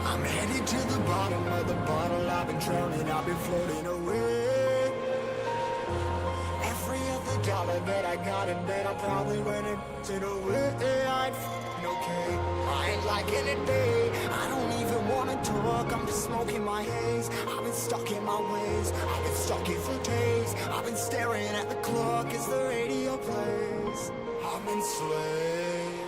I'm headed to the bottom of the bottle. I've been drowning, I've been floating away. Every other dollar that I got in bed, I probably went and it away. I ain't f***ing okay, I ain't liking it, babe. I don't even wanna talk, I'm just smoking my haze. I've been stuck in my ways, I've been stuck here for days. I've been staring at the clock as the radio plays. I'm enslaved.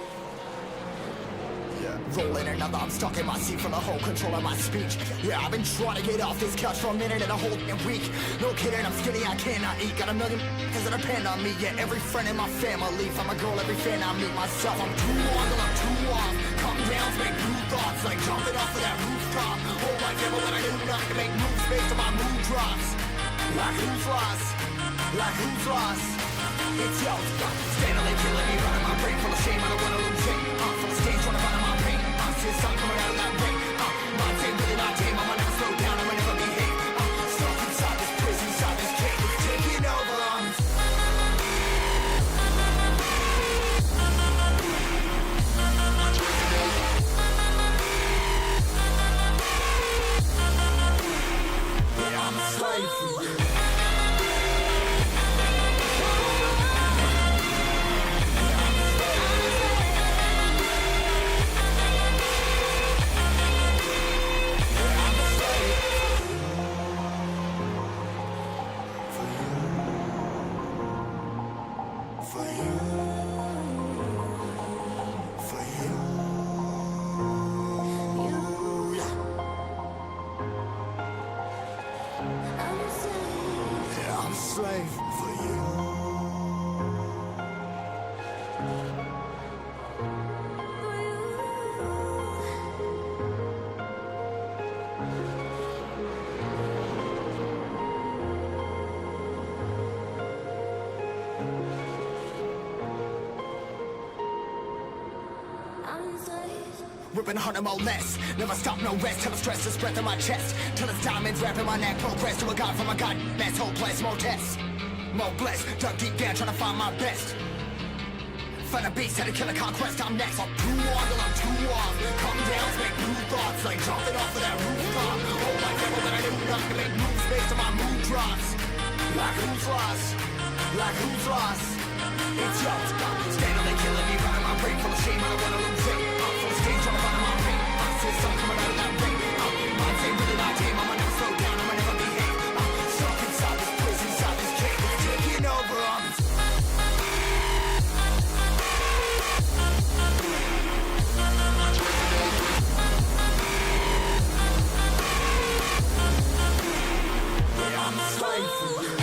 Rolling another, I'm stuck in my seat from the whole control of my speech. Yeah, I've been trying to get off this couch for a minute and a whole week. No kidding, I'm skinny, I cannot eat. Got a million that depend on me. Yeah, every friend in my family. From a girl, every fan I meet myself. I'm too on till I'm too off. Come down to make new thoughts, like jumping off of that rooftop. Hold my devil when I do nothing to make moves based on my mood drops. Like who's lost? Like who's lost? It's yo, standing there killing me, running my brain full of shame. I don't wanna lose it. Full of stage, trying to find my pain. See the sun coming out of that rain. My team, really my team. I'ma never slow down, I'ma never behave. Stuck inside this prison, inside this cage. It's taking over. Yeah, I'm a slave for you. Slave for you. Ripping harder, more less. Never stop, no rest. Till the stress is breath in my chest. Till it's diamonds wrapping my neck. Progress to a god from a god. Mess, hopeless, more tests. More blessed. Dug deep down, trying to find my best. Find a beast, had to kill a conquest. I'm next. I'm too on till I'm too off. Come down, make new thoughts. Like jumping off of that rooftop. Hold my devil that I do nothing to make moves based on my mood drops. Like who's lost? Like who's lost? It's yo, standing there killing me, running my brain full of shame. I don't wanna lose it. Full of stage, trying to find my pain. See the sun coming out of that rain. My team, really my team. I'ma never slow down, I'ma never behave. Stuck inside this prison, inside this cage. It's taking over. Yeah, I'm a slave for you.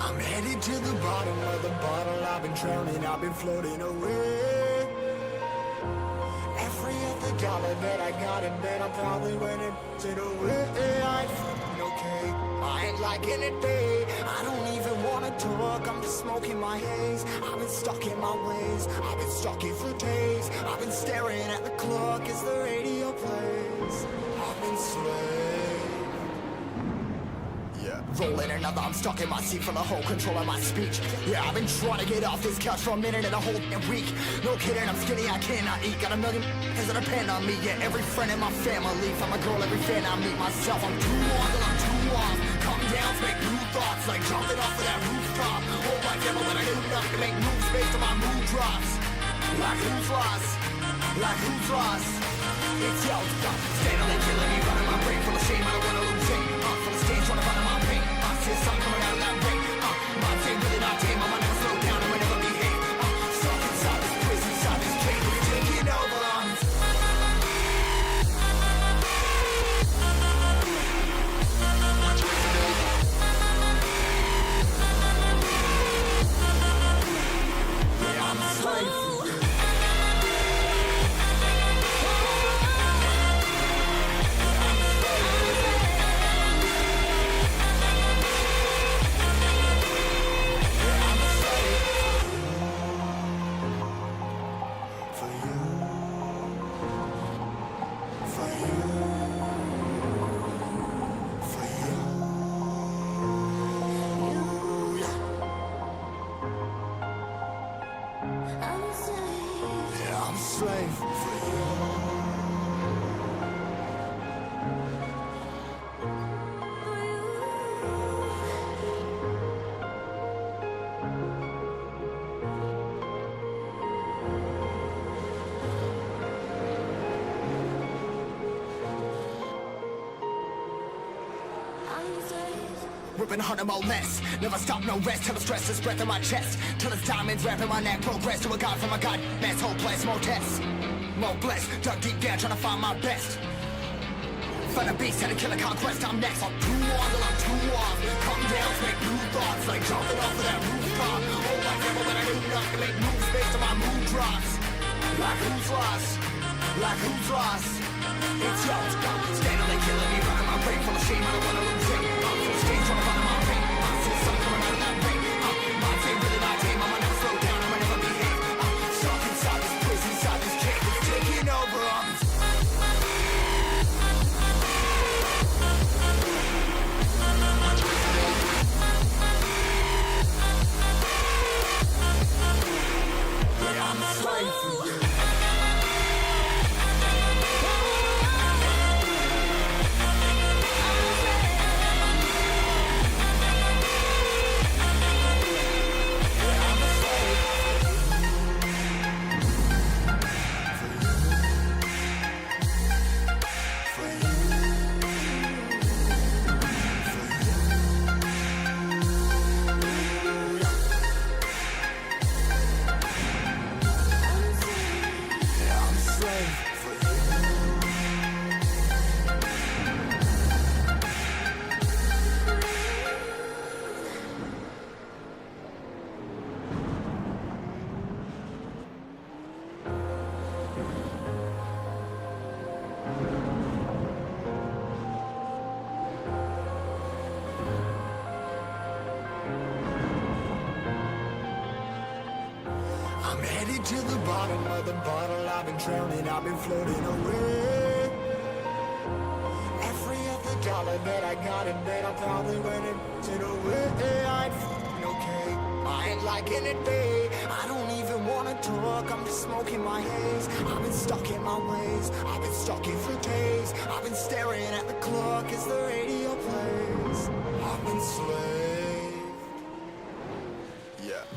I'm headed to the bottom of the bottle. I've been drowning, I've been floating away. Every other dollar that I got in bed, I probably went and it away. I ain't f***ing okay, I ain't liking it, babe. I don't even wanna talk, I'm just smoking my haze. I've been stuck in my ways, I've been stuck here for days. I've been staring at the clock as the radio plays. I've been enslaved. Rolling another, I'm stuck in my seat from the whole control of my speech. Yeah, I've been trying to get off this couch for a minute and a whole week. No kidding, I'm skinny, I cannot eat. Got a million that depend on me. Yeah, every friend in my family. From a girl, every fan I meet myself. I'm too on till I'm too off. Come down, make new thoughts. Like jumping off of that rooftop. Hold my my devil when I do nothing to make moves based on my mood drops. Like who's lost? Like who's lost? It's yo, stand on and killing me, running my brain full of shame, I don't wanna lose it. Full of stage, trying to run my pain. See the sun coming out of that rain. My team really not tame, I'ma never slow down, I'ma never behave. Stuck inside this prison, inside this cage, it's taking over. Yeah, I'm a slave. Ripping harder, more less. Never stop, no rest. Till the stress is breath in my chest. Till it's diamonds wrapping my neck. Progress to a god from a god. Mess, hopeless, more tests. More blessed. Dug deep down, trying to find my best. Find a beast and a killer conquest. I'm next. I'm too on till I'm too off. Come down, make new thoughts. Like jumping off of that rooftop. Oh my devil, when I do nothing to make moves based on my mood drops. Like who's lost? Like who's lost? It's yo, stand on and killing me, running my brain full of shame, I don't wanna lose it. Full of stage, trying to run my pain. See the sun coming out of that rain. My team really not tame, I'ma never slow down, I'ma never behave. Stuck inside this prison, inside this cage, it's taking over. Yeah, I'm a slave for you. I'm headed to the bottom of the bottle. I've been drowning, I've been floating away. Every other dollar that I got in bed, I probably went it away. I ain't f***ing okay, I ain't liking it, babe. I don't even wanna talk, I'm just smoking my haze. I've been stuck in my ways, I've been stuck in for days. I've been staring at the clock as the radio plays. I've been slaved.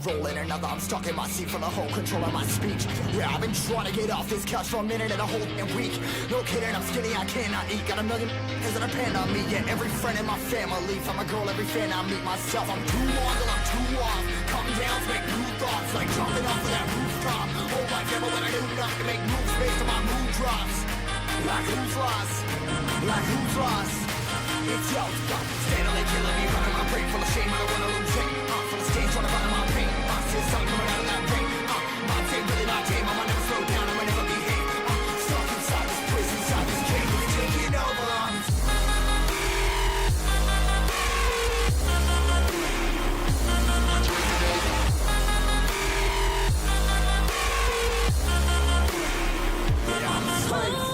Rolling another, I'm stuck in my seat for the whole control of my speech. Yeah, I've been trying to get off this couch for a minute and a whole week. No kidding, I'm skinny, I cannot eat. Got a million that depend on me. Yeah, every friend in my family. From a girl, every fan I meet myself. I'm too on till I'm too off. Come down to make new thoughts. Like jumping off of that rooftop. Oh my devil, when I do nothing to make moves based on my mood drops. Like who's lost? Like who's lost? It's yo, stand on and killing me, running my brain full of shame, I don't wanna lose it. Full of stage, trying to run my pain. See the sun coming out of that rain. My team really not tame, I'ma never slow down, I'ma never behave. Stuck inside this prison, inside this cage, it's taking over. Yeah, I'm a slave.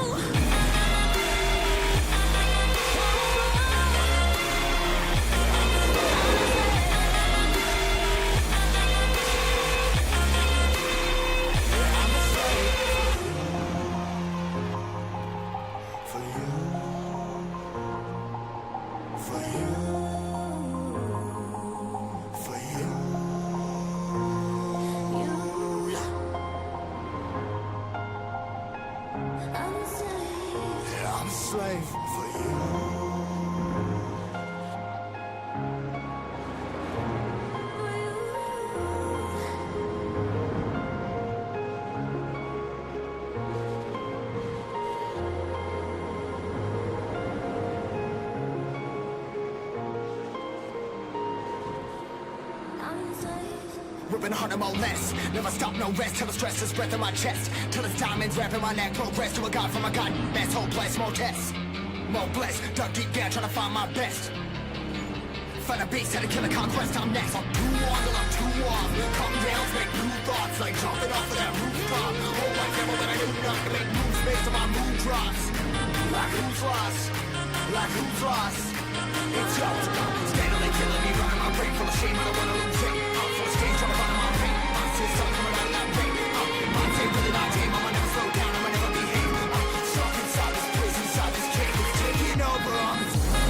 slave for you. Ripping harder, more less. Never stop, no rest. Till the stress is breath in my chest. Till it's diamonds wrapping my neck. Progress to a god from a god. That's hopeless, more tests. More blessed. Dug deep down, trying to find my best. Find a beast and a killer conquest. I'm next. I'm too on till I'm too off. Come down, make new thoughts. Like jumping off of that rooftop. Oh, my devil, that I do not to make moves based on my mood drops. Like who's lost? Like who's lost? It's yours. Steadily killing me, running my brain full of shame. I don't wanna lose it. I'm full of stage, trying to run my pain. I'm still something coming out of that rain. My tape, really not tame. I'ma never slow down. I'ma never behave. I'm stuck inside this prison, inside this cage. It's taking over. I'm a slave.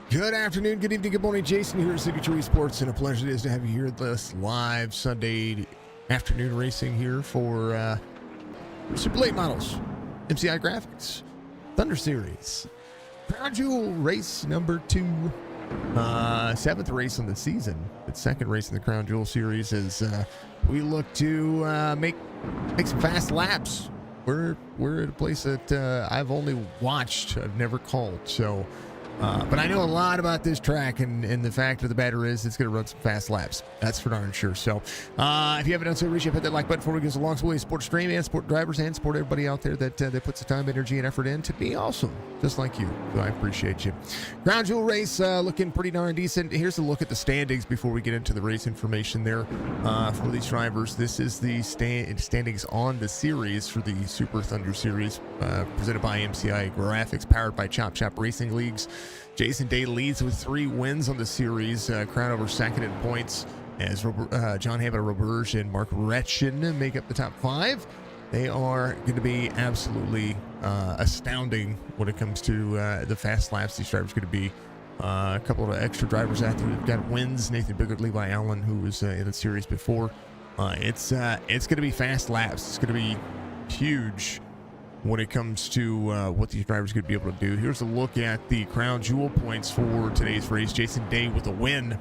Good afternoon, good evening, good morning. Jason here at Signature Esports, and a pleasure it is to have you here at this live Sunday afternoon racing here for Super Late Models, MCI Graphics, Thunder Series, Crown Jewel race number 2, 7th race on the season, but second race in the Crown Jewel Series as we look to make some fast laps. We're at a place that I've only watched, I've never called, so. But I know a lot about this track, and the fact of the matter is it's going to run some fast laps. That's for darn sure. So if you haven't done so, reach up, hit that like button for it. Goes a long way. Support stream and support drivers and support everybody out there that puts the time, energy, and effort in to be awesome, just like you. So I appreciate you. Crown Jewel race looking pretty darn decent. Here's a look at the standings before we get into the race information there for these drivers. This is the standings on the series for the Super Thunder Series presented by MCI Graphics, powered by Chop Chop Racing Leagues. Jason Day leads with 3 wins on the series. Crown over second in points as John Hammond, Roberge, and Mark Retchen make up the top 5. They are going to be absolutely astounding when it comes to the fast laps. These drivers are going to be a couple of extra drivers out there. We've got wins. Nathan Biggert, Levi Allen, who was in the series before. It's going to be fast laps. It's going to be huge when it comes to what these drivers could be able to do. Here's a look at the Crown Jewel points for today's race. Jason Day with a win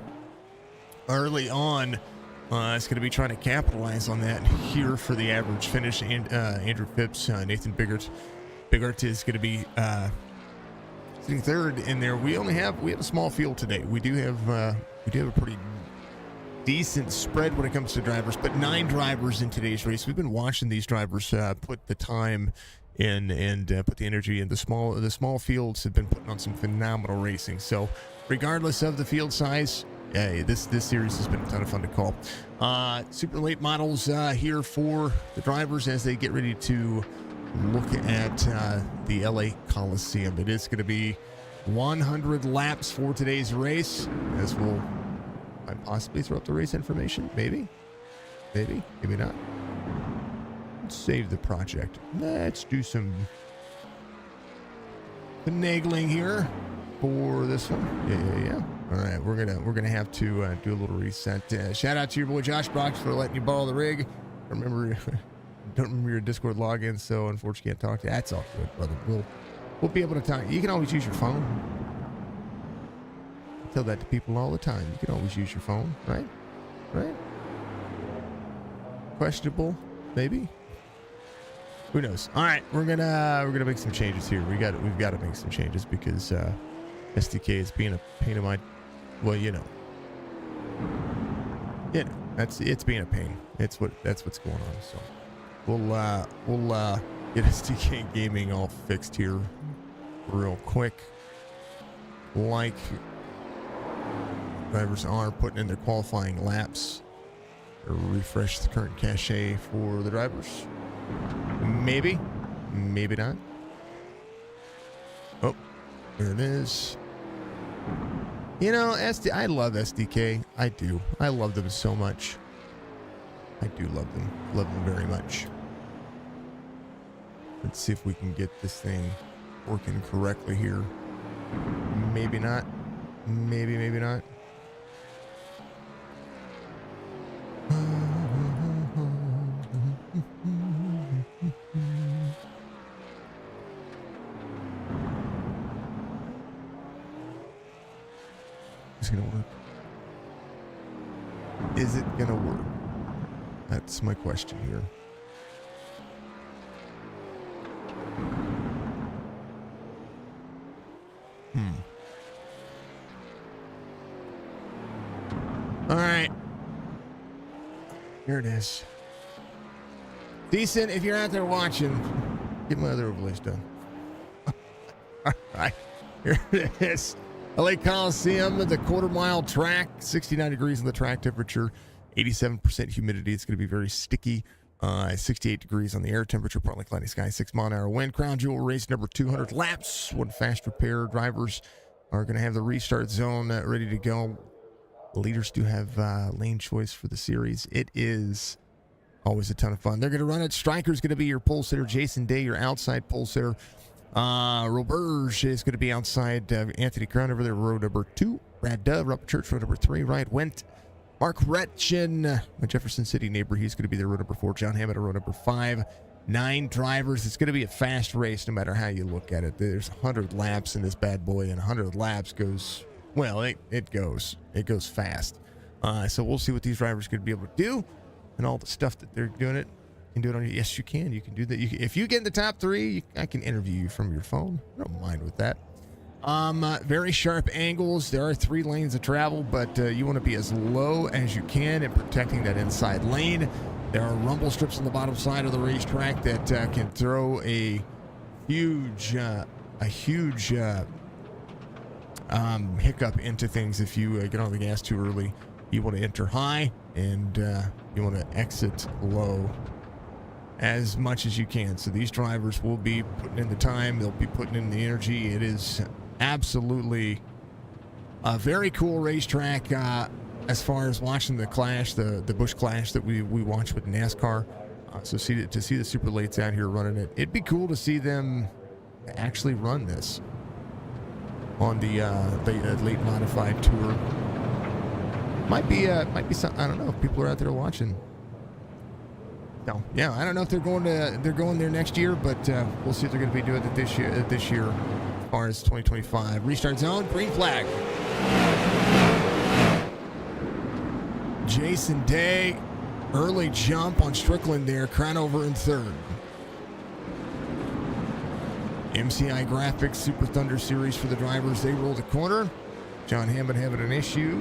early on. It's going to be trying to capitalize on that here for the average finish. And Andrew Phipps, Nathan Biggert is going to be sitting third in there. We have a small field today. We do have a pretty decent spread when it comes to drivers, but 9 drivers in today's race. We've been watching these drivers put the time in and put the energy in. The small fields have been putting on some phenomenal racing. So regardless of the field size, this series has been a ton of fun to call. Super late models here for the drivers as they get ready to look at the LA Coliseum. It is going to be 100 laps for today's race, as we'll possibly throw up the race information. Maybe not. Let's save the project. Let's do some finagling here for this one. Yeah. All right, we're gonna have to do a little reset. Shout out to your boy Josh Brox for letting you borrow the rig. Don't remember your Discord login, so unfortunately can't talk to you. That's all good, brother. We'll be able to talk. You can always use your phone. I tell that to people all the time. You can always use your phone, right? questionable, maybe. Who knows? All right, we're gonna make some changes here. We've got to make some changes because SDK is being a pain in my. Well, it's being a pain. That's what's going on. So we'll get SDK gaming all fixed here real quick. Like drivers are putting in their qualifying laps. Refresh the current cache for the drivers. Maybe not. Oh, there it is. I love SDK. I do. I love them so much. I do love them. Love them very much. Let's see if we can get this thing working correctly here. Maybe not. Maybe not. Is it gonna work? Is it gonna work? That's my question here. All right. Here it is. Decent, if you're out there watching, get my other overlays done. All right. Here it is. LA Coliseum, the quarter-mile track, 69 degrees in the track temperature, 87% humidity. It's going to be very sticky. 68 degrees on the air temperature, partly cloudy sky, 6-mile-an-hour wind. Crown Jewel race number 200 laps. One fast repair. Drivers are going to have the restart zone ready to go. The leaders do have lane choice for the series. It is always a ton of fun. They're going to run it. Striker's going to be your pole sitter. Jason Day, your outside pole sitter. Roberge is going to be outside. Anthony Crown over there, row number 2. Brad Dove, Robert Church, row number 3. Ryan Wendt. Mark Retchen, my Jefferson City neighbor, he's going to be there, row number 4. John Hammond, row number 5. 9 drivers. It's going to be a fast race no matter how you look at it. There's 100 laps in this bad boy, and 100 laps goes, well, it goes fast. So we'll see what these drivers are going to be able to do and all the stuff that they're doing it. You can do it on. Yes, you can. You can do that. If you get in the top 3, I can interview you from your phone. I don't mind with that. Very sharp angles. There are 3 lanes of travel, but you want to be as low as you can in protecting that inside lane. There are rumble strips on the bottom side of the racetrack that can throw a huge hiccup into things if you get on the gas too early. You want to enter high and you want to exit low as much as you can. So these drivers will be putting in the time. They'll be putting in the energy. It is absolutely a very cool racetrack as far as watching the clash, the Busch Clash that we watch with NASCAR. So to see the super lates out here running it, it'd be cool to see them actually run this on the late modified tour. Might be some, I don't know if people are out there watching. No, yeah, I don't know if they're going there next year, but we'll see if they're going to be doing it this year as far as 2025. Restart zone, green flag. Jason Day, early jump on Strickland there, Crown over in 3rd. MCI Graphics Super Thunder Series for the drivers. They roll the corner. John Hammond having an issue.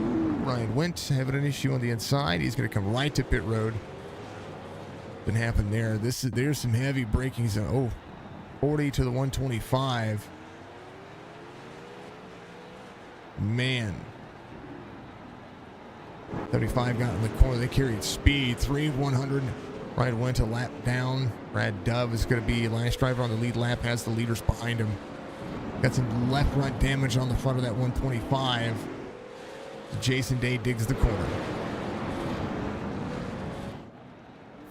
Ryan Wendt having an issue on the inside. He's going to come right to pit road. Didn't happen there. There's some heavy braking zone. Oh, 40 to the 125. Man. 75 got in the corner. They carried speed. 3-100. Ryan Wendt a lap down. Brad Dove is going to be last driver on the lead lap. Has the leaders behind him. Got some left front damage on the front of that 125. Jason Day digs the corner.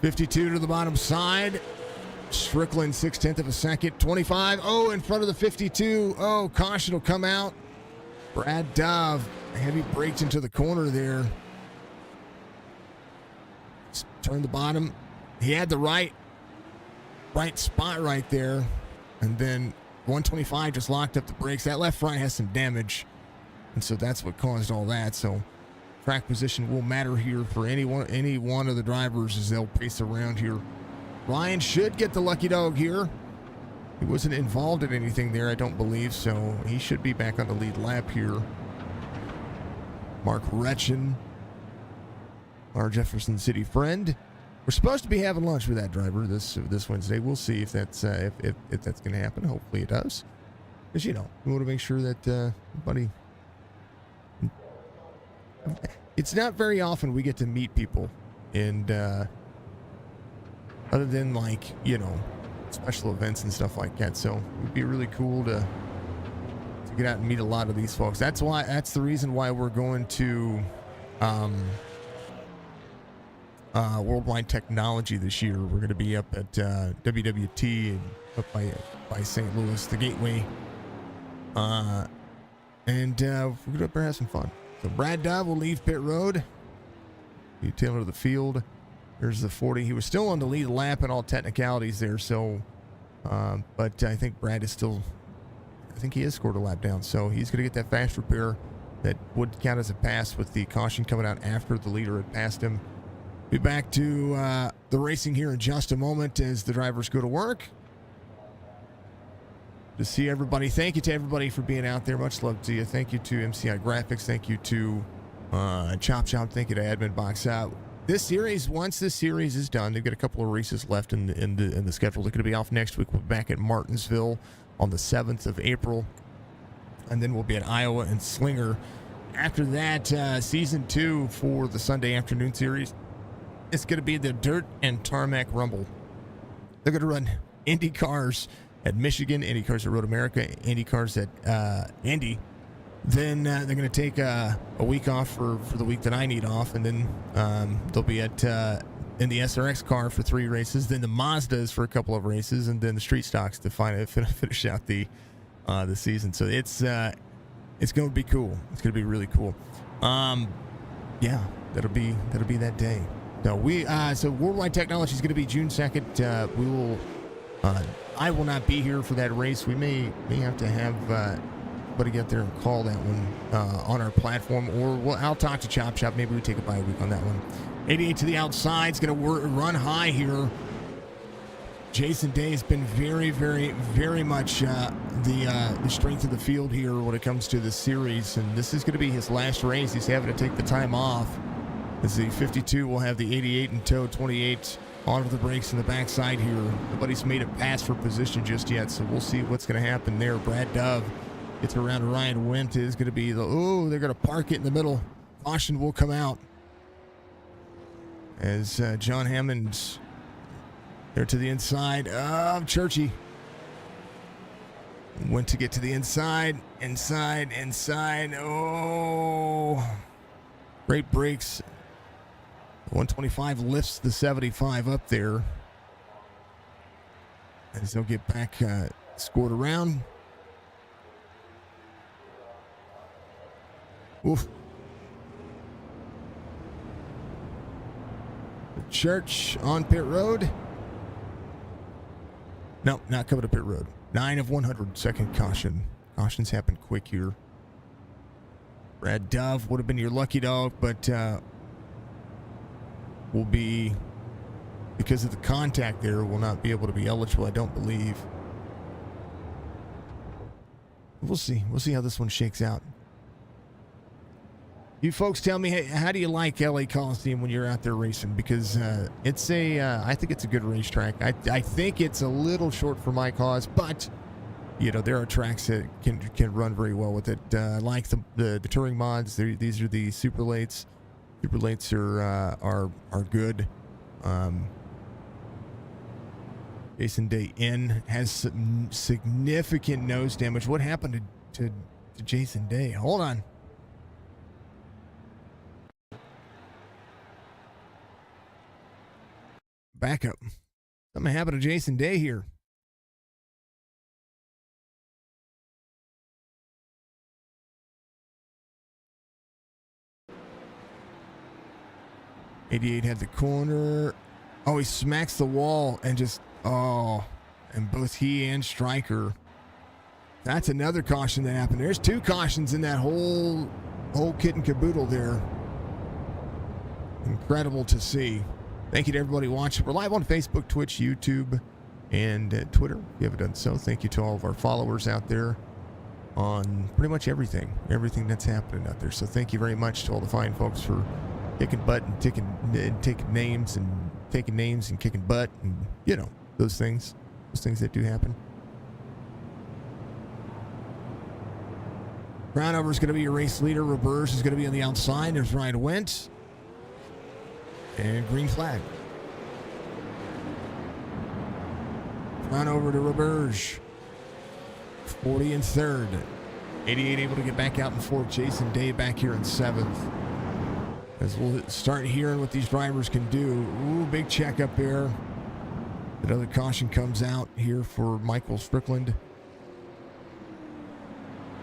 52 to the bottom side. Strickland 0.6 of a second. 25. Oh, in front of the 52. Oh, caution will come out. Brad Dove heavy brakes into the corner there. Turn the bottom. He had the right spot right there. And then 125 just locked up the brakes. That left front has some damage. And so that's what caused all that. So track position will matter here for any one of the drivers as they'll pace around here. Ryan should get the lucky dog here. He wasn't involved in anything there, I don't believe, so he should be back on the lead lap here. Mark Retchen, our Jefferson City friend. We're supposed to be having lunch with that driver this Wednesday. We'll see if that's if that's going to happen. Hopefully it does. Because, you know, we want to make sure that everybody... It's not very often we get to meet people, and other than, like, you know, special events and stuff like that. So it would be really cool to get out and meet a lot of these folks. That's the reason why we're going to Worldwide Technology this year. We're going to be up at WWT and up by St. Louis, the Gateway. And we're going to have some fun. So Brad Dove will leave pit road. Detail of the field. There's the 40. He was still on the lead lap in all technicalities there. So, but I think Brad is still, I think he has scored a lap down. So he's going to get that fast repair that would count as a pass with the caution coming out after the leader had passed him. Be back to the racing here in just a moment as the drivers go to work. To see everybody. Thank you to everybody for being out there. Much love to you. Thank you to MCI Graphics. Thank you to Chop Shop. Thank you to Admin Box. This series, once this series is done, they've got a couple of races left in the schedule. They're going to be off next week. We're back at Martinsville on the 7th of April. And then we'll be at Iowa and Slinger. After that, season 2 for the Sunday afternoon series, it's going to be the Dirt and Tarmac Rumble. They're going to run Indy cars at Michigan, Indy cars at Road America, Indy cars at Indy. Then they're going to take a week off for the week that I need off, and then they'll be at in the SRX car for 3 races, then the Mazdas for a couple of races, and then the street stocks to finish out the season. So it's going to be cool. It's going to be really cool. Yeah, that'll be that day. So Worldwide Technology is going to be June 2nd. We will. I will not be here for that race. We may have to have somebody get there and call that one on our platform, or I'll talk to Chop Shop. Maybe we take a bye week on that one. 88 to the outside is going to run high here. Jason Day has been very, very, very much the strength of the field here when it comes to this series, and this is going to be his last race. He's having to take the time off as the 52 will have the 88 in tow, 28 onto the brakes in the backside here. Nobody's made a pass for position just yet, so we'll see what's going to happen there. Brad Dove gets around Ryan Wendt. Is going to be they're going to park it in the middle. Caution will come out as John Hammond's there to the inside of Churchy. Went to get to the inside. Oh, great brakes. 125 lifts the 75 up there as they'll get back scored around. Oof. The Church on pit road. No, not coming to pit road. 9 of 100, second caution. Cautions happen quick here. Brad Dove would have been your lucky dog, but will be, because of the contact there, will not be able to be eligible, I don't believe. We'll see. We'll see how this one shakes out. You folks tell me, hey, how do you like LA Coliseum when you're out there racing? Because it's I think it's a good racetrack. I think it's a little short for my cause, but you know, there are tracks that can run very well with it. Like the touring mods. These are the super lates. Super lates are good. Jason Day has some significant nose damage. What happened to Jason Day? Hold on. Back up. Something happened to Jason Day here. '88 had the corner. Oh, he smacks the wall and just, and both he and Stryker. That's another caution that happened. There's 2 cautions in that whole kit and caboodle there. incredible to see. Thank you to everybody watching. We're live on Facebook, Twitch, YouTube, and Twitter. If you haven't done so, thank you to all of our followers out there on pretty much everything that's happening out there. So thank you very much to all the fine folks for kicking butt and taking names and kicking butt and, you know, those things that do happen. Crownover is going to be your race leader. Reverse is going to be on the outside. There's Ryan Went. And green flag. Crownover to Roberge. 40 in third. 88 able to get back out in fourth. Jason Day back here in seventh. As we'll start hearing what these drivers can do. Ooh, big check up there. Another caution comes out here for Michael Strickland.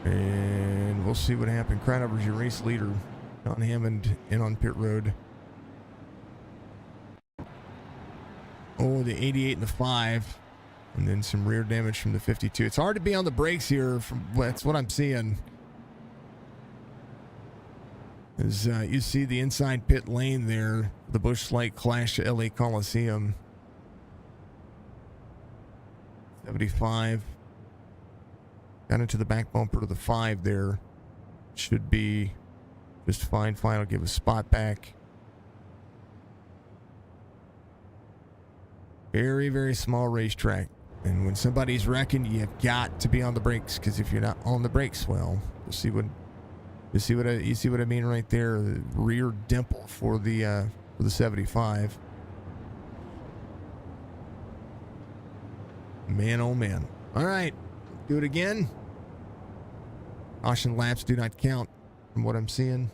And we'll see what happened. Crownover's your race leader. Don Hammond in on pit road. Oh, the 88 and the 5. And then some rear damage from the 52. It's hard to be on the brakes here. That's what I'm seeing. As you see the inside pit lane there, the Busch Light clash to LA Coliseum. 75. Got into the back bumper to the 5 there. Should be just fine. I'll give a spot back. Very, very small racetrack. And when somebody's wrecking, you've got to be on the brakes, because if you're not on the brakes, well, you see what I mean right there. The rear dimple for the 75. Man, oh man. All right, do it again. Caution laps do not count from what I'm seeing.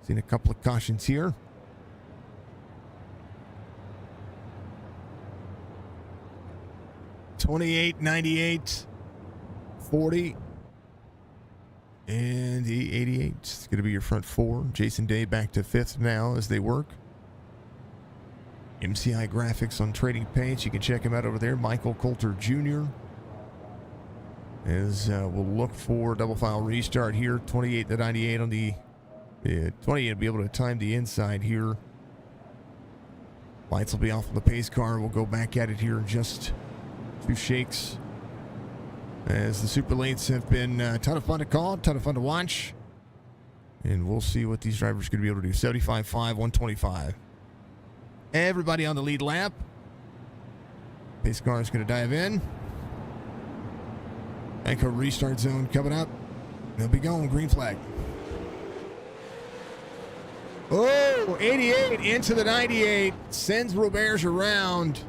Seen a couple of cautions here. $28, $98, $40, and the 88. It's going to be your front 4. Jason Day back to 5th now as they work. MCI Graphics on Trading Paints. You can check him out over there. Michael Coulter Jr. As we'll look for double file restart here. 28 to 98 on the 28 will be able to time the inside here. Lights will be off on the pace car. We'll go back at it here in just 2 shakes. As the super lates have been a ton of fun to call, a ton of fun to watch. And we'll see what these drivers are going to be able to do. 75.5, 125. Everybody on the lead lap. Pace car is going to dive in. Echo restart zone coming up. They'll be going. Green flag. Oh, 88 into the 98. Sends Roberge around.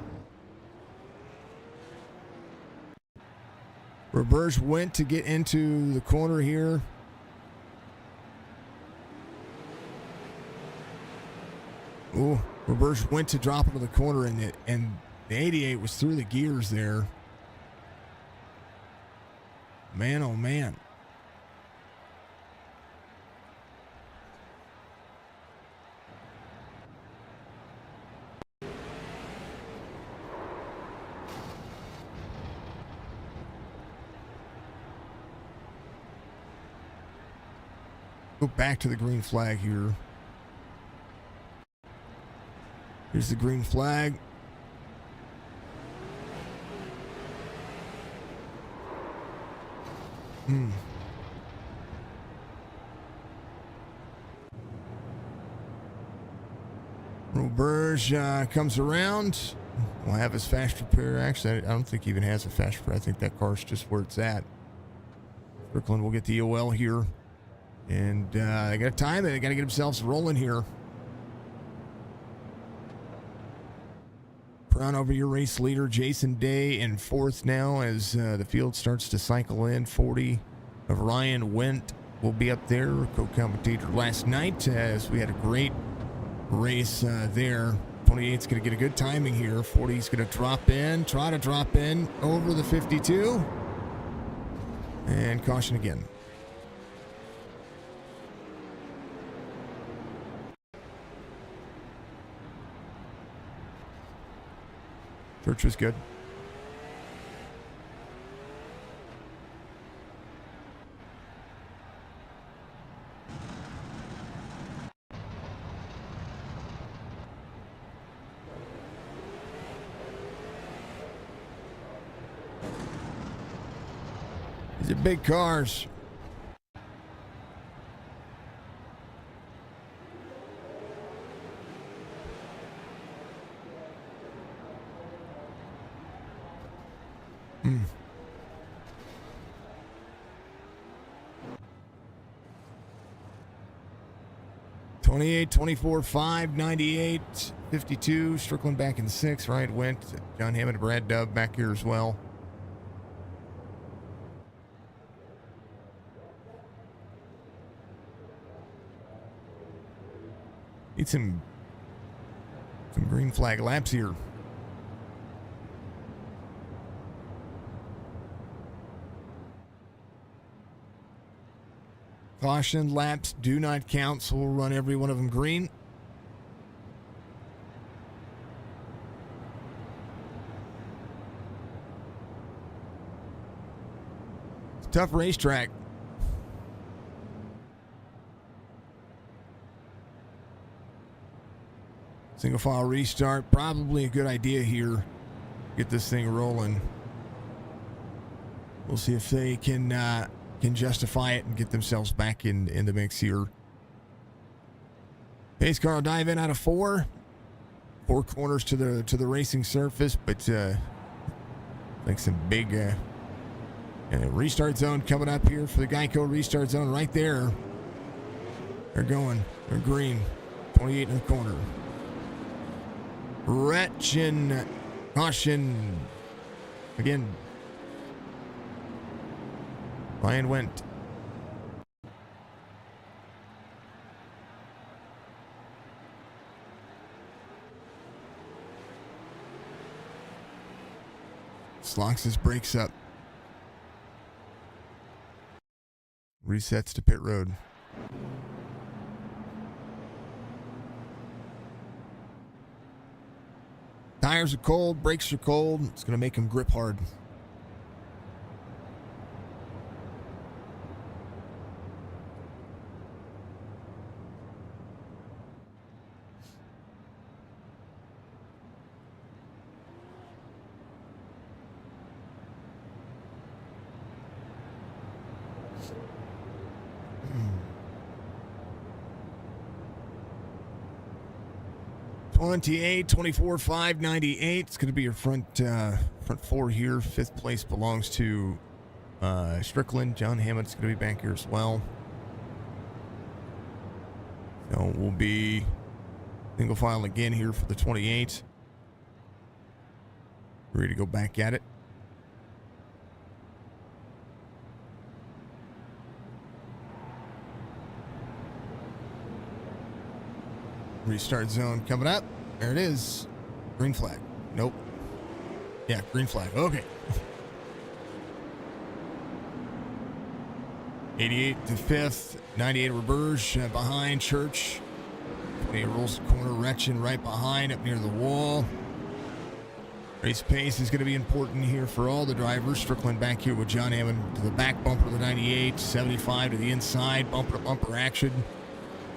Roberge went to get into the corner here. Oh, Roberge went to drop into the corner, and the 88 was through the gears there. Man, oh man. Go back to the green flag here. Here's the green flag. Roberge comes around. We'll have his fast repair. Actually, I don't think he even has a fast repair. I think that car's just where it's at. Strickland will get the OL here. And they got to time it. They got to get themselves rolling here. Crown over your race leader, Jason Day, in 4th now as the field starts to cycle in. 40 of Ryan Went will be up there, co-commentator last night, as we had a great race there. 28's going to get a good timing here. 40's going to try to drop in over the 52. And caution again. Church was good. The big cars. Hmm. 28, 24, 5, 98, 52. Strickland back in 6, right? Went. John Hammond and Brad Dove back here as well. Need some green flag laps here. Caution laps do not count, so we'll run every one of them green. It's a tough racetrack. Single file restart, probably a good idea here. Get this thing rolling. We'll see if they can justify it and get themselves back in the mix here. Pace car will dive in out of 4. 4 corners to the racing surface, but like some big restart zone coming up here for the Geico restart zone right there. They're going. They're green. 28 in the corner. Wretchin caution. Again. Ryan went. Slocks his brakes up. Resets to pit road. Tires are cold, brakes are cold. It's going to make him grip hard. .28, 24, 5, 98. It's going to be your front 4 here. 5th place belongs to Strickland. John Hammett's going to be back here as well. So we'll be single file again here for the 28. Ready to go back at it. Restart zone coming up. There it is. Green flag. Nope. Yeah, green flag. Okay. 88 to 5th. 98 Roberge behind Church. 28 rolls the corner. Wretchin right behind up near the wall. Race pace is going to be important here for all the drivers. Strickland back here with John Hammond to the back bumper of the 98. 75 to the inside. Bumper to bumper action.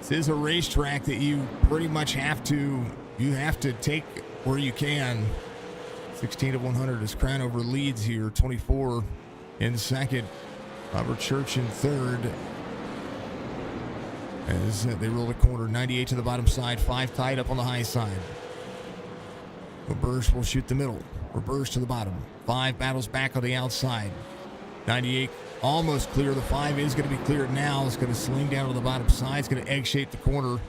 This is a racetrack that you pretty much have to take where you can. 16 of 100 is Cranover leads here. 24 in second. Robert Church in third. As they roll the corner. 98 to the bottom side. 5 tied up on the high side. Roberge will shoot the middle. Roberge to the bottom. 5 battles back on the outside. 98 almost clear. The 5 is going to be cleared now. It's going to sling down to the bottom side. It's going to egg shape the corner.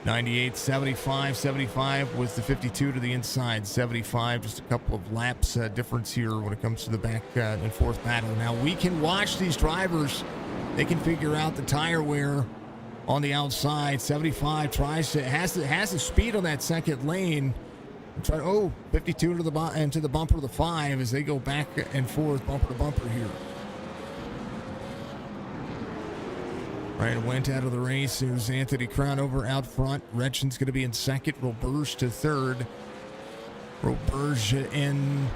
98, 75, 75 with the 52 to the inside. 75, just a couple of laps difference here when it comes to the back and forth battle. Now we can watch these drivers. They can figure out the tire wear on the outside. 75 has the speed on that second lane. 52 to the and to the bumper of the 5 as they go back and forth, bumper to bumper here. Right, went out of the race. There's Anthony Crownover out front. Wretchin's going to be in second. Roberge to third. Roberge in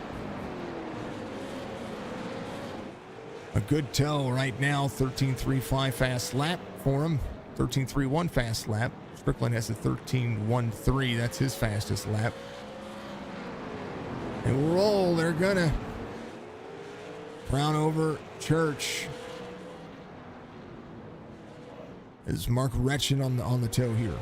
a good tow right now. 13.35 fast lap for him. 13.31 fast lap. Strickland has a 13.13. That's his fastest lap. And roll. They're gonna Crown over, Church. Is Mark Retchen on the toe here.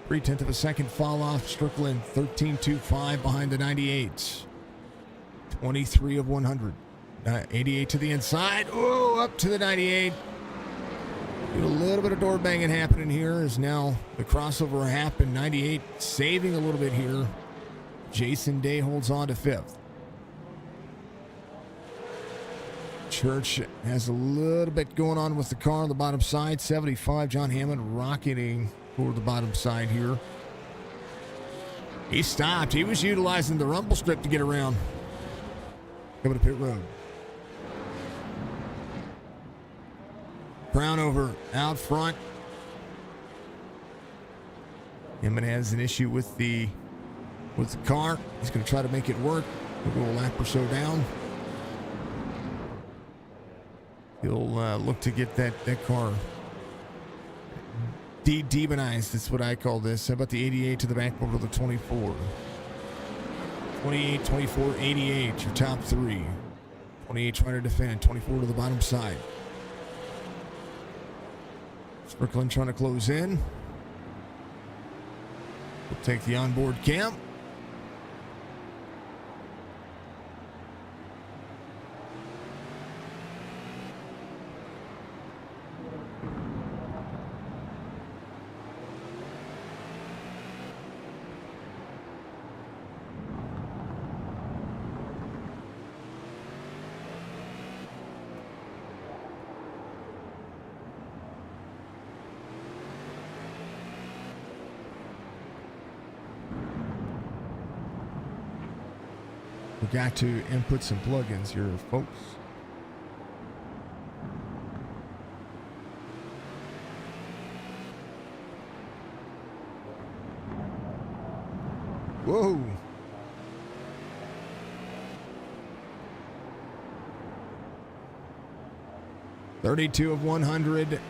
Three-tenth of a second fall off. Strickland 13.25 behind the 98. 23 of 100. 88 to the inside. Oh, up to the 98. A little bit of door banging happening here as now the crossover happened. 98 saving a little bit here. Jason Day holds on to fifth. Church has a little bit going on with the car on the bottom side. 75, John Hammond rocketing for the bottom side here. He stopped. He was utilizing the rumble strip to get around. Coming to pit road. Crown over out front. Hammond has an issue with the car. He's going to try to make it work. We'll go a lap or so down. He'll look to get that car demonized. That's what I call this. How about the 88 to the back over the 24? 28, 24, 88, your top three. 28 trying to defend, 24 to the bottom side. Strickland trying to close in. We'll take the onboard cam. We got to input some plugins here, folks. Whoa. $32 of 100.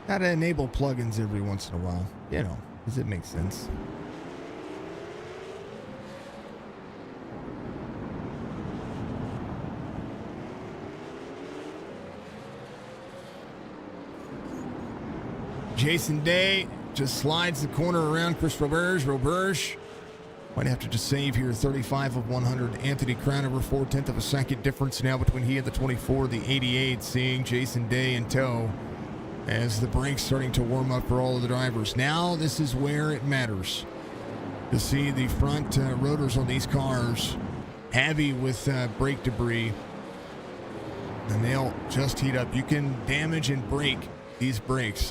Gotta enable plugins every once in a while, you know, because it makes sense. Jason Day just slides the corner around Chris Roberge. Roberge might have to just save here. 35 of 100. Anthony Crownover, 4/10 of a second difference now between he and the 24. The 88 seeing Jason Day in tow as the brakes starting to warm up for all of the drivers. Now this is where it matters to see the front rotors on these cars heavy with brake debris, and they'll just heat up. You can damage and break these brakes.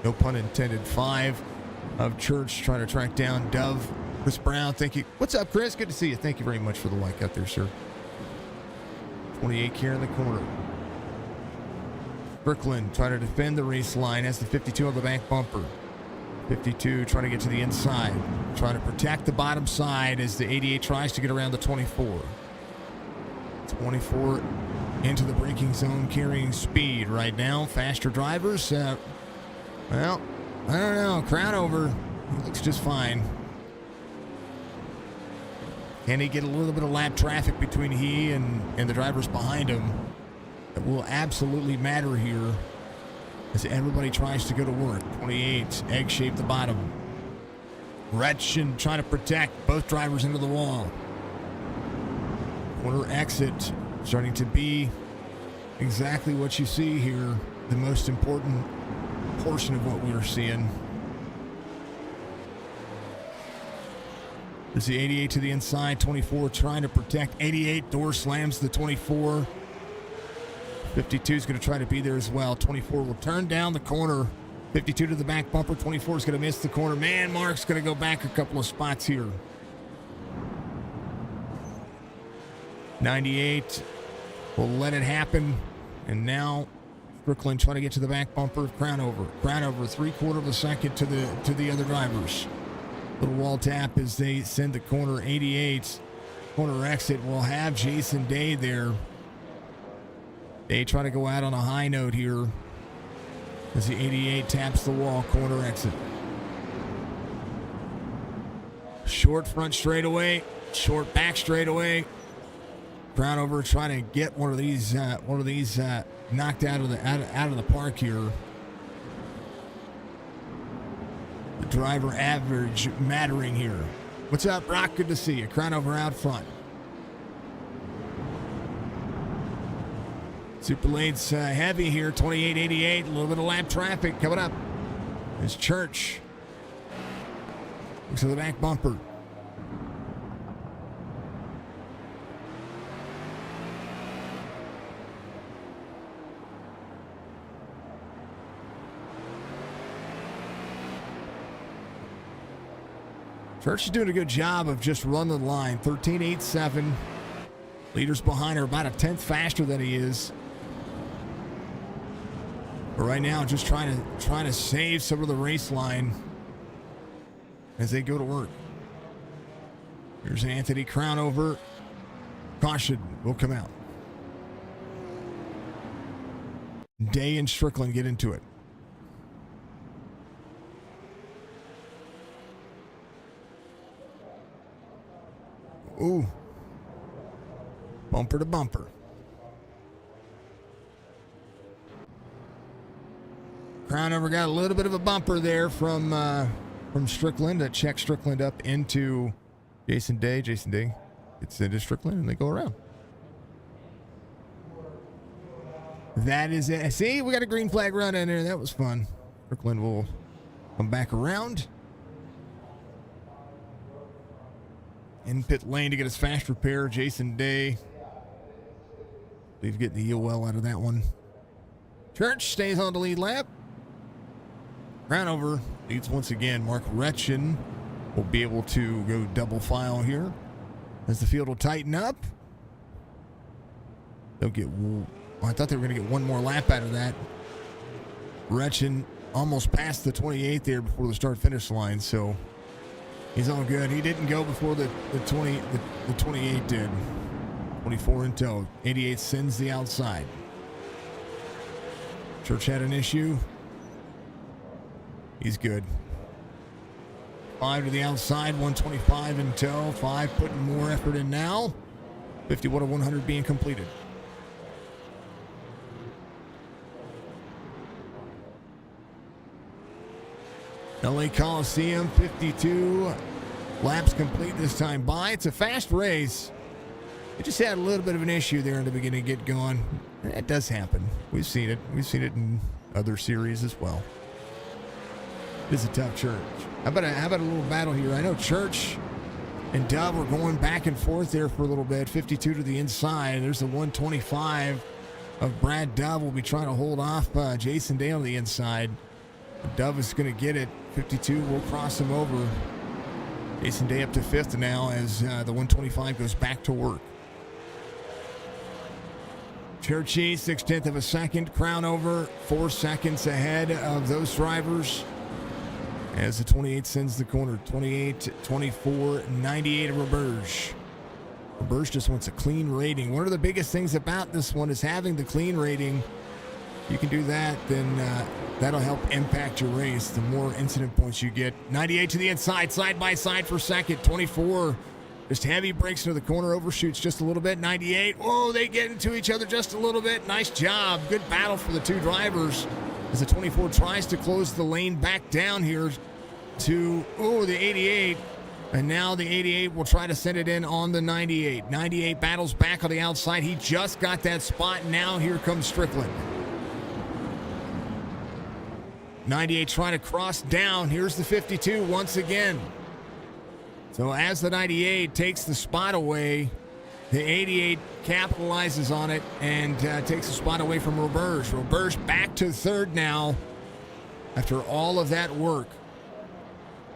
No pun intended. 5 of Church trying to track down Dove. Chris Brown, thank you. What's up, Chris? Good to see you. Thank you very much for the like out there, sir. 28 carrying the corner. Strickland trying to defend the race line. Has the 52 on the back bumper. 52 trying to get to the inside. Trying to protect the bottom side as the 88 tries to get around the 24. 24 into the braking zone, carrying speed right now. Faster drivers. Well, I don't know. Crownover, he looks just fine. Can he get a little bit of lap traffic between he and the drivers behind him? That will absolutely matter here as everybody tries to go to work. 28, egg-shaped the bottom. Retchen trying to protect both drivers into the wall. Corner exit starting to be exactly what you see here. The most important portion of what we're seeing. There's the 88 to the inside. 24 trying to protect. 88, door slams the 24. 52 is going to try to be there as well. 24 will turn down the corner. 52 to the back bumper. 24 is going to miss the corner. Man, Mark's going to go back a couple of spots here. 98 will let it happen. And now Brooklyn trying to get to the back bumper of Crownover. Crownover 3/4 of a second to the other drivers. Little wall tap as they send the corner 88. Corner exit will have Jason Day there. They try to go out on a high note here as the 88 taps the wall, corner exit. Short front straightaway, short back straightaway. Crown over trying to get one of these knocked out of the park here. The driver average mattering here. What's up, Brock? Good to see you. Crown over out front. Super late's heavy here. 28.88. A little bit of lap traffic coming up. It's Church. Looks at the back bumper. Church is doing a good job of just running the line. 13.87. Leaders behind are about a tenth faster than he is. But right now, just trying to save some of the race line as they go to work. Here's Anthony Crown over. Caution will come out. Day and Strickland get into it. Ooh. Bumper to bumper. Crown over got a little bit of a bumper there from Strickland. That checks Strickland up into Jason Day. Jason Day gets into Strickland and they go around. That is it. See, we got a green flag run in there. That was fun. Strickland will come back around. In pit lane to get his fast repair. Jason Day. We've getting the heel well out of that one. Church stays on the lead lap. Crown over leads once again. Mark Retchen will be able to go double file here as the field will tighten up. They'll get. I thought they were going to get one more lap out of that. Retchen almost passed the 28 there before the start-finish line, so he's all good. He didn't go before the 28 did. 24 in tow. 88 sends the outside. Church had an issue. He's good. 5 to the outside, 125 in tow. 5 putting more effort in now. 51 to 100 being completed. LA Coliseum, 52 laps complete this time by. It's a fast race. It just had a little bit of an issue there in the beginning to get going. That does happen. We've seen it. We've seen it in other series as well. It is a tough Church. How about a little battle here? I know Church and Dove were going back and forth there for a little bit. 52 to the inside. There's the 125 of Brad Dove. Will be trying to hold off Jason Day on the inside. Dove is going to get it. 52 will cross him over. Jason Day up to 5th now as the 125 goes back to work. Churchy, 6/10 of a second. Crown over, 4 seconds ahead of those drivers as the 28 sends the corner. 28, 24, 98 of Roberge. Roberge just wants a clean rating. One of the biggest things about this one is having the clean rating. You can do that, then that'll help impact your race. The more incident points you get. 98 to the inside, side by side for second. 24, just heavy brakes into the corner, overshoots just a little bit. 98, whoa, they get into each other just a little bit. Nice job. Good battle for the two drivers as the 24 tries to close the lane back down here to, the 88. And now the 88 will try to send it in on the 98. 98 battles back on the outside. He just got that spot. Now here comes Strickland. 98 trying to cross down. Here's the 52 once again. So as the 98 takes the spot away, the 88 capitalizes on it and takes the spot away from Roberge. Roberge back to 3rd now after all of that work.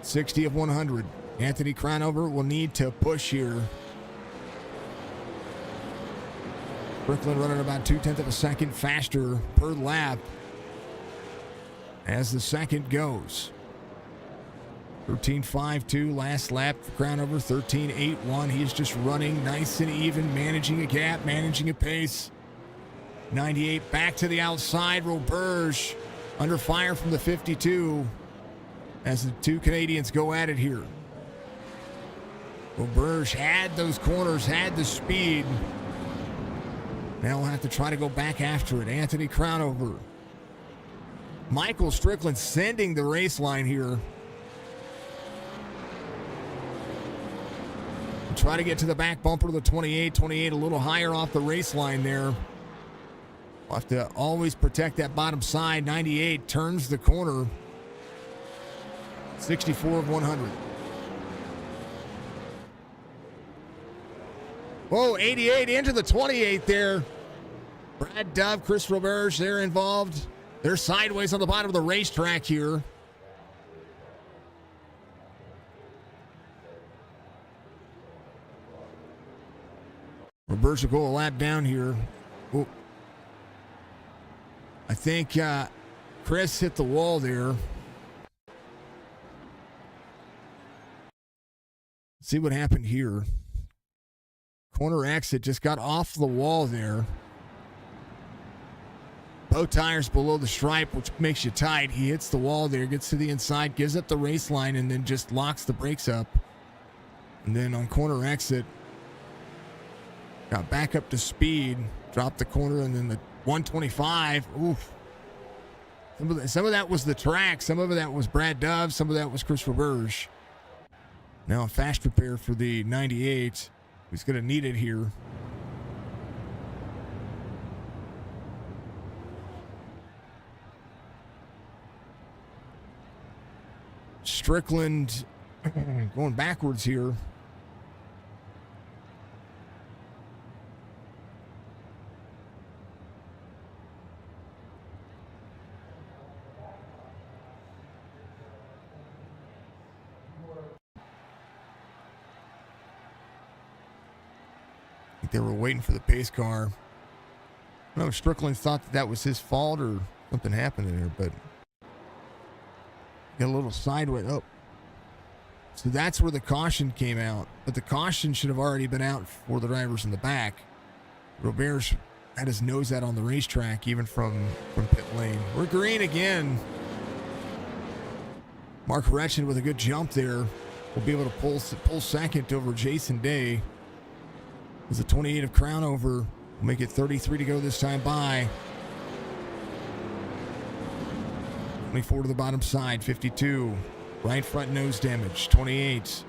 60 of 100. Anthony Crownover will need to push here. Strickland running about 2/10 of a second faster per lap as the second goes. 13.52 last lap for Crown over. 13.81. He's just running nice and even, managing a gap, managing a pace. 98 back to the outside. Roberge under fire from the 52 as the two Canadians go at it here. Roberge had those corners, had the speed. Now we'll have to try to go back after it. Anthony Crownover. Michael Strickland sending the race line here. We'll try to get to the back bumper of the 28. 28 a little higher off the race line there. We'll have to always protect that bottom side. 98 turns the corner. 64 of 100. Whoa, 88 into the 28 there. Brad Dove, Chris Roberge, they're involved. They're sideways on the bottom of the racetrack here. Roberge will go a lap down here. Oh. I think Chris hit the wall there. Let's see what happened here. Corner exit just got off the wall there. Both tires below the stripe, which makes you tight. He hits the wall there, gets to the inside, gives up the race line, and then just locks the brakes up. And then on corner exit, got back up to speed, dropped the corner, and then the 125. Oof. Some of that was the track. Some of that was Brad Dove. Some of that was Chris Roberge. Now a fast repair for the 98. He's going to need it here. Strickland going backwards here. They were waiting for the pace car. I don't know if Strickland thought that was his fault or something happened there, but got a little sideways. Oh, so that's where the caution came out. But the caution should have already been out for the drivers in the back. Roberge had his nose out on the racetrack, even from pit lane. We're green again. Mark Retchen with a good jump there will be able to pull second over Jason Day. As the 28 of Crownover will make it 33 to go this time by. 24 to the bottom side, 52. Right front nose damage, 28.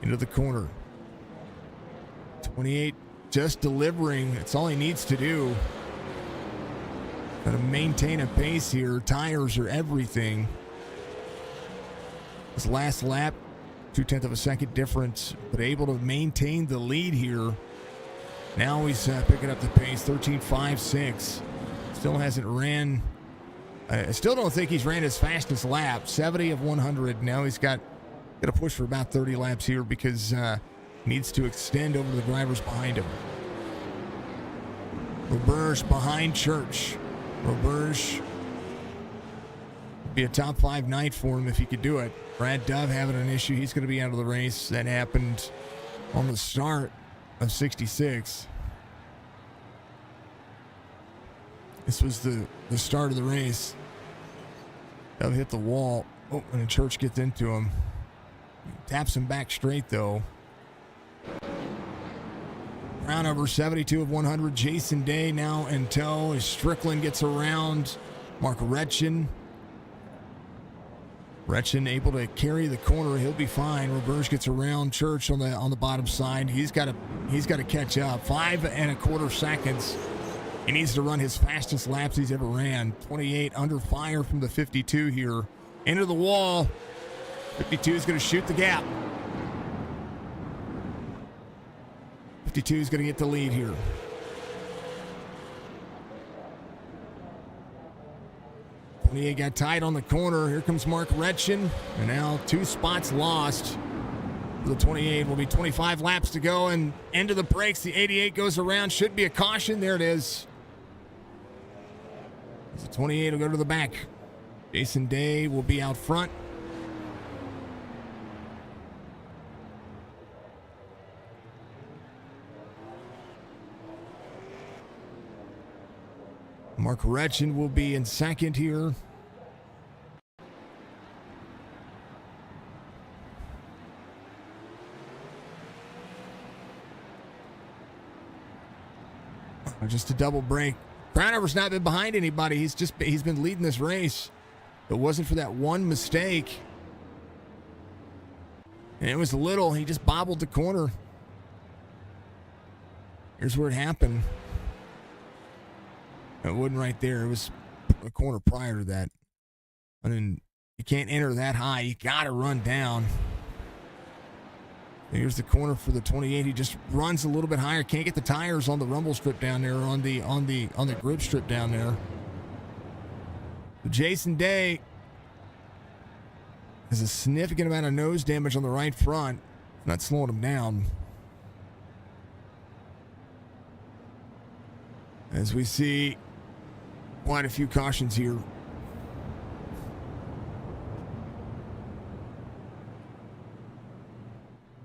Into the corner. 28 just delivering. That's all he needs to do. Got to maintain a pace here. Tires are everything. His last lap, 0.2 of a second difference, but able to maintain the lead here. Now he's picking up the pace, 13.56. Still hasn't ran. I still don't think he's ran his fastest lap, 70 of 100. Now he's got to push for about 30 laps here because needs to extend over the drivers behind him. Roberge behind Church. Roberge would be a top 5 night for him if he could do it. Brad Dove having an issue. He's going to be out of the race. That happened on the start of 66. This was the start of the race. Dove hit the wall. Oh, and the Church gets into him. Taps him back straight, though. Round over 72 of 100. Jason Day now in tow as Strickland gets around Mark Retchen. Retchen able to carry the corner. He'll be fine. Roberge gets around Church on the bottom side. He's got to catch up. 5.25 seconds. He needs to run his fastest laps he's ever ran. 28 under fire from the 52 here. Into the wall. 52 is going to shoot the gap. 52 is going to get the lead here. 28 got tight on the corner. Here comes Mark Retchen. And now 2 spots lost. The 28 will be 25 laps to go. And into the brakes. The 88 goes around. Should be a caution. There it is. The 28 will go to the back. Jason Day will be out front. Mark Retchin will be in second here. Just a double break. Crownover's not been behind anybody. He's been leading this race. If it wasn't for that one mistake, and it was little, he just bobbled the corner. Here's where it happened. It wasn't right there. It was a corner prior to that. And then you can't enter that high. You got to run down. Here's the corner for the 28. He just runs a little bit higher. Can't get the tires on the rumble strip down there, on the grip strip down there. Jason Day has a significant amount of nose damage on the right front. Not slowing him down. As we see quite a few cautions here.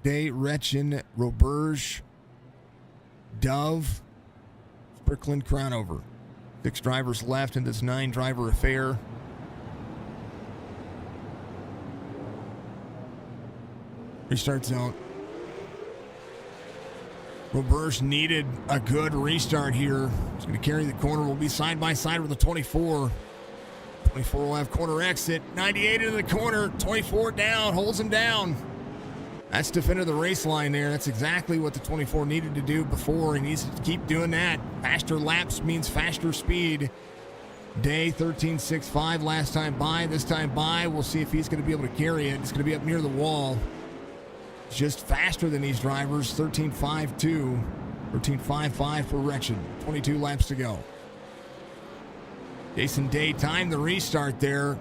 Day, Retchin, Roberge, Dove, Strickland, Crownover. 6 drivers left in this 9-driver affair. Restart zone. Roberge needed a good restart here. He's going to carry the corner. We'll be side by side with the 24. 24 will have corner exit. 98 into the corner. 24 down. Holds him down. That's defended the race line there. That's exactly what the 24 needed to do before. He needs to keep doing that. Faster laps means faster speed. Day 13.65 last time by. This time by, we'll see if he's going to be able to carry it. It's going to be up near the wall. Just faster than these drivers. 13.52. 13.55 for Retchin. 22 laps to go. Jason Day timed the restart there.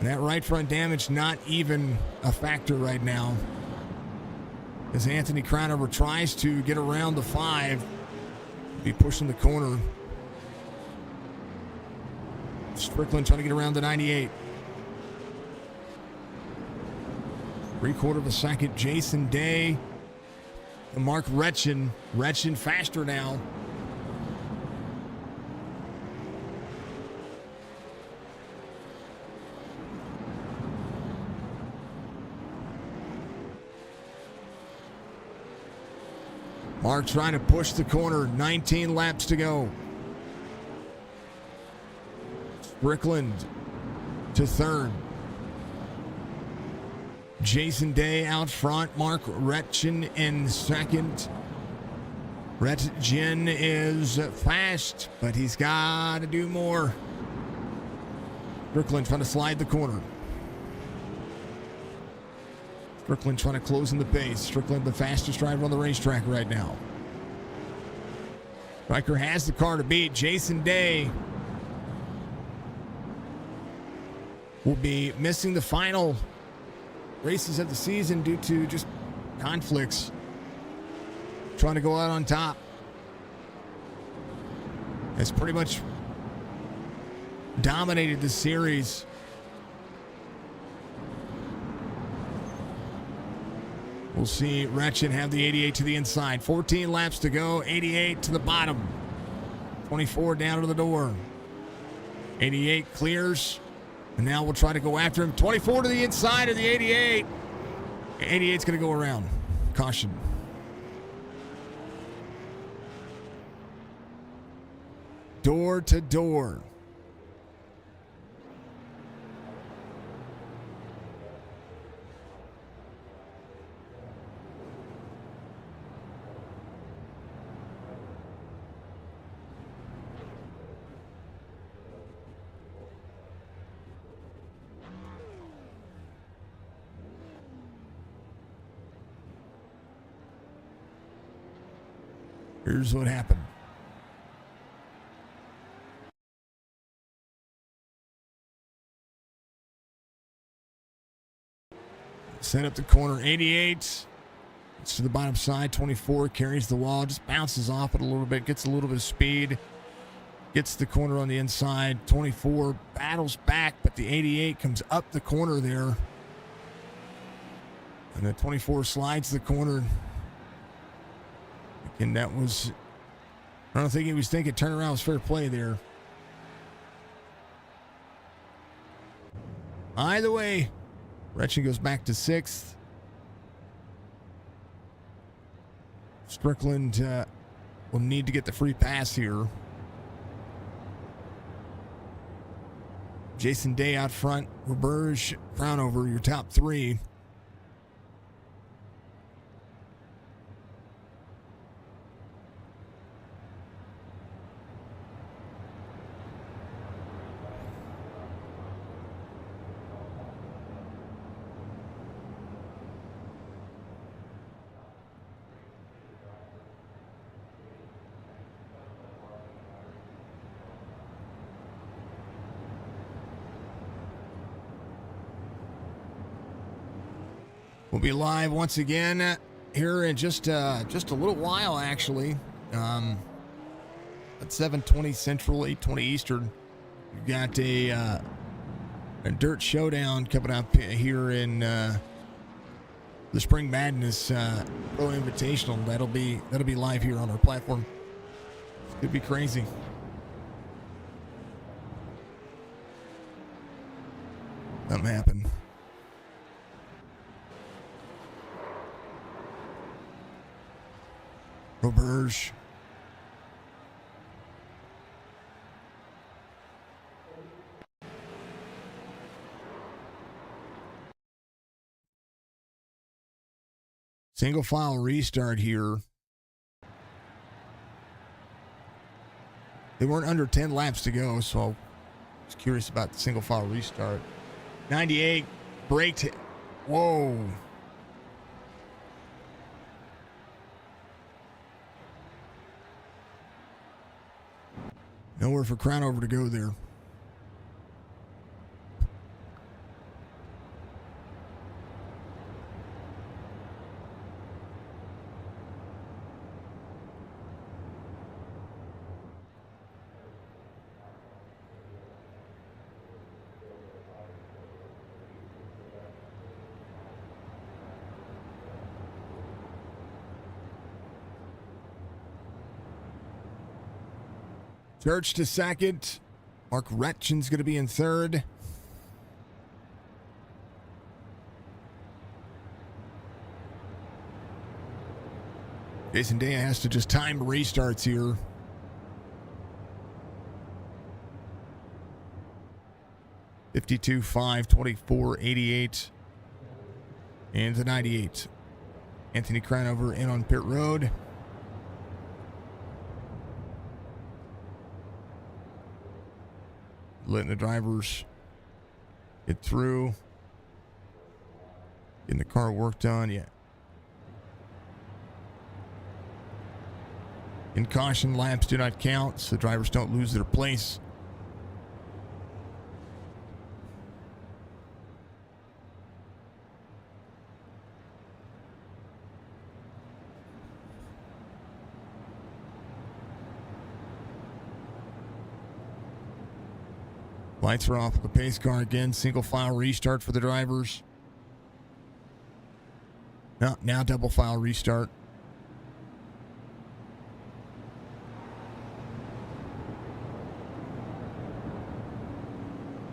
And that right front damage not even a factor right now. As Anthony Crownover tries to get around the 5. Be pushing the corner. Strickland trying to get around the 98. 3/4 of a second. Jason Day. And Mark Retchin. Retchin faster now. Mark trying to push the corner. 19 laps to go. Strickland to third. Jason Day out front. Mark Retchin in second. Retchin is fast, but he's got to do more. Strickland trying to slide the corner. Strickland trying to close in the pace. Strickland the fastest driver on the racetrack right now. Riker has the car to beat. Jason Day will be missing the final races of the season due to just conflicts. Trying to go out on top. Has pretty much dominated the series. We'll see Retchin have the 88 to the inside. 14 laps to go. 88 to the bottom. 24 down to the door. 88 clears. And now we'll try to go after him. 24 to the inside of the 88. 88's going to go around. Caution. Door to door. Here's what happened. Set up the corner. 88. It's to the bottom side. 24 carries the wall. Just bounces off it a little bit. Gets a little bit of speed. Gets the corner on the inside. 24 battles back, but the 88 comes up the corner there. And the 24 slides the corner. And that was I don't think he was thinking turnaround was fair play there. Either way, Gretchen goes back to 6th. Strickland will need to get the free pass here. Jason Day out front. Roberge, Crownover, your top 3. We'll be live once again here in just a little while, actually. At 7:20 Central, 8:20 Eastern. We've got a dirt showdown coming up here in the Spring Madness Pro Invitational. That'll be live here on our platform. It could be crazy. Something happened. Roberge. Single file restart here. They weren't under 10 laps to go, so I was curious about the single file restart. 98 braked. Whoa. Nowhere for Crownover to go there. Church to second. Mark Retchin's going to be in third. Jason Day has to just time restarts here. (52, 5, 24, 88, and the 98. Anthony Crownover in on pit road. Letting the drivers get through. Getting the car worked on. Yeah. In caution, laps do not count, so drivers don't lose their place. Lights are off with the pace car again. Single file restart for the drivers. Now double file restart.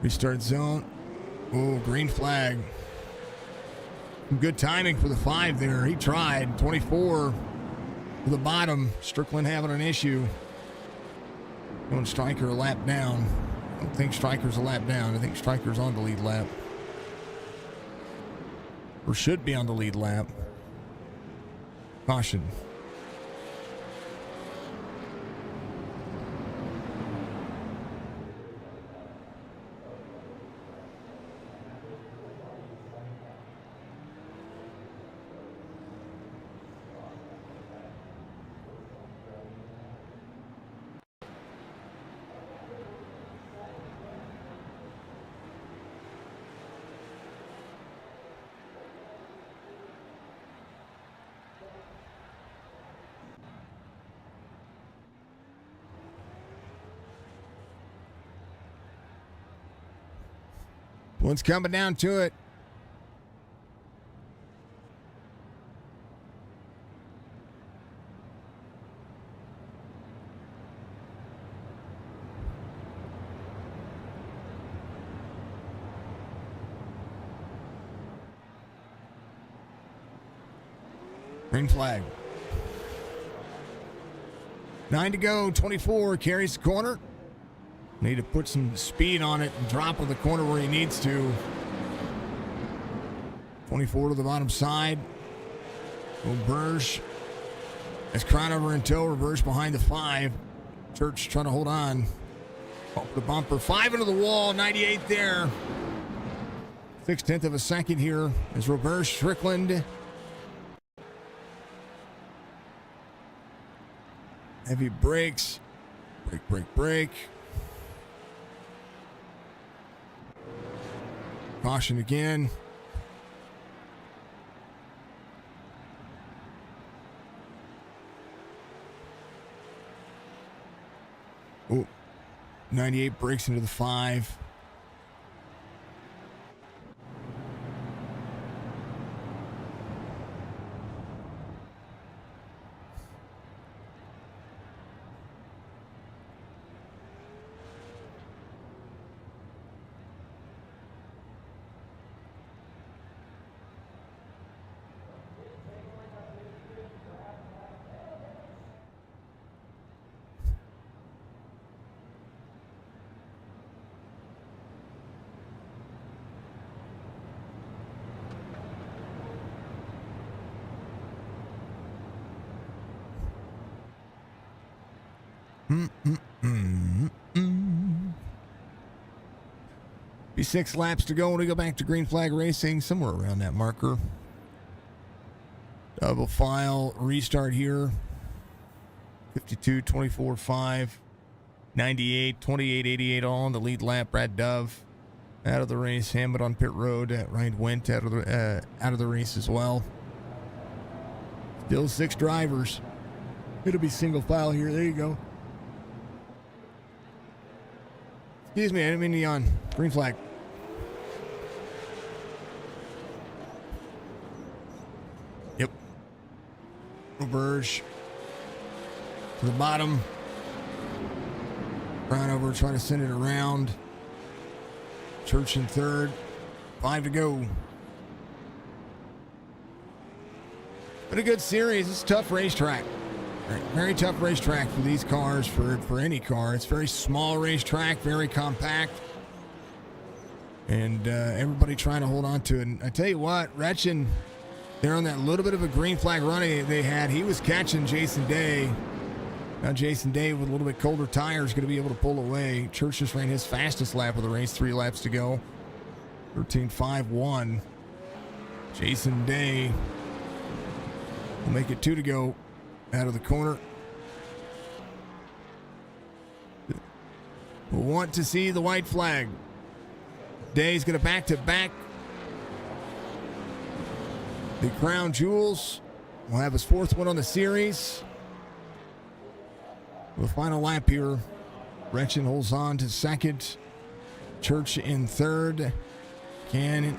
Restart zone. Oh, green flag. Good timing for the 5 there. He tried. 24 to the bottom. Strickland having an issue. Going Stryker a lap down. I don't think Stryker's a lap down. I think Stryker's on the lead lap. Or should be on the lead lap. Caution. One's coming down to it. Green flag. 9 to go. 24 carries the corner. Need to put some speed on it and drop on the corner where he needs to. 24 to the bottom side. Roberge has Crown over in tow. Roberge behind the 5. Church trying to hold on. Off the bumper. 5 into the wall. 98 there. 6/10 of a second here as Roberge Strickland. Heavy brakes. Brake. Caution again. Oh, 98 breaks into the 5. Be 6 laps to go when we go back to green flag racing, somewhere around that marker. Double file restart here. 52, 24, 5, 98, 28, 88 all on the lead lap. Brad Dove out of the race. Hammond on pit road. Ryan Went out of the race as well. Still 6 drivers. It'll be single file here. There you go. Excuse me, I didn't mean to yawn. Green flag. Yep. Roberge to the bottom. Brown over, trying to send it around. Church in third. 5 to go. But a good series. It's a tough racetrack. Very tough racetrack for these cars, for any car. It's a very small racetrack, very compact. And everybody trying to hold on to it. And I tell you what, Retchen, they're on that little bit of a green flag run they had. He was catching Jason Day. Now Jason Day with a little bit colder tires going to be able to pull away. Church just ran his fastest lap of the race, 3 laps to go. 13.51. Jason Day will make it 2 to go. Out of the corner. We'll want to see the white flag. Day's going to back-to-back the crown jewels. We'll have his 4th one on the series. The final lap here. Retchen holds on to 2nd. Church in 3rd. Can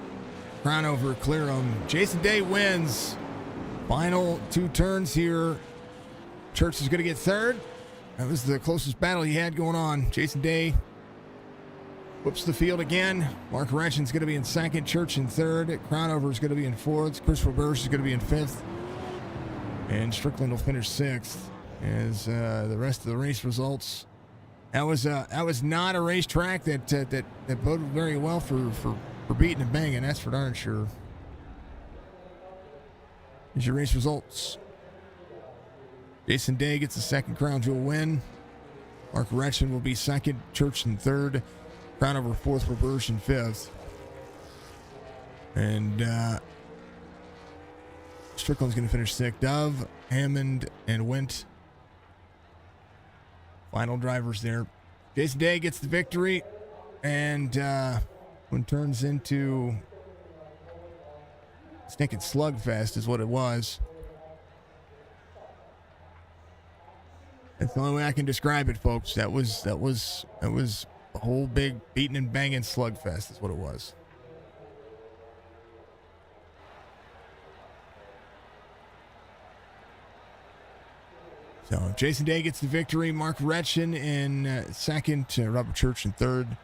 Crown over clear him. Jason Day wins. Final 2 turns here. Church is going to get 3rd. That was the closest battle he had going on. Jason Day whoops the field again. Mark Retchen's going to be in 2nd. Church in 3rd. Crownover is going to be in 4th. Chris Roberge is going to be in 5th. And Strickland will finish 6th. As the rest of the race results. That was not a racetrack that boded very well for beating and banging. That's for darn sure. Here's your race results. Jason Day gets the 2nd crown jewel win. Mark Retchen will be 2nd. Church in 3rd. Crown over 4th. Roberge in 5th. And Strickland's going to finish 6th. Dove, Hammond, and Went. Final drivers there. Jason Day gets the victory. And one turns into stinking slugfest is what it was. That's the only way I can describe it, folks. That was a whole big beating and banging slugfest is what it was. So Jason Day gets the victory. Mark Retchen in 2nd. Robert Church in 3rd.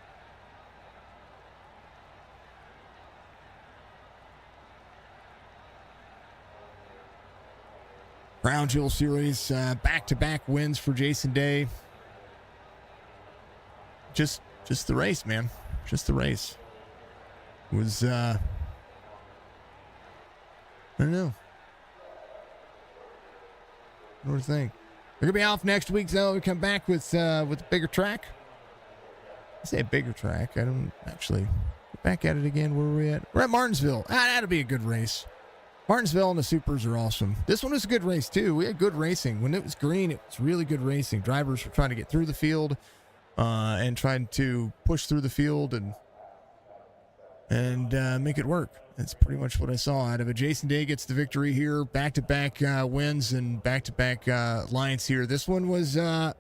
Crown Jewel Series. Back-to-back wins for Jason Day. Just the race, man. Just the race. It was, I don't know. What do you think? They're going to be off next week, though. We come back with a bigger track. I say a bigger track. I don't actually. Back at it again. Where are we at? We're at Martinsville. That'll be a good race. Martinsville and the Supers are awesome. This one was a good race, too. We had good racing. When it was green, it was really good racing. Drivers were trying to get through the field and trying to push through the field and make it work. That's pretty much what I saw out of it. Jason Day gets the victory here. Back-to-back wins and back-to-back lines here. This one was, yeah,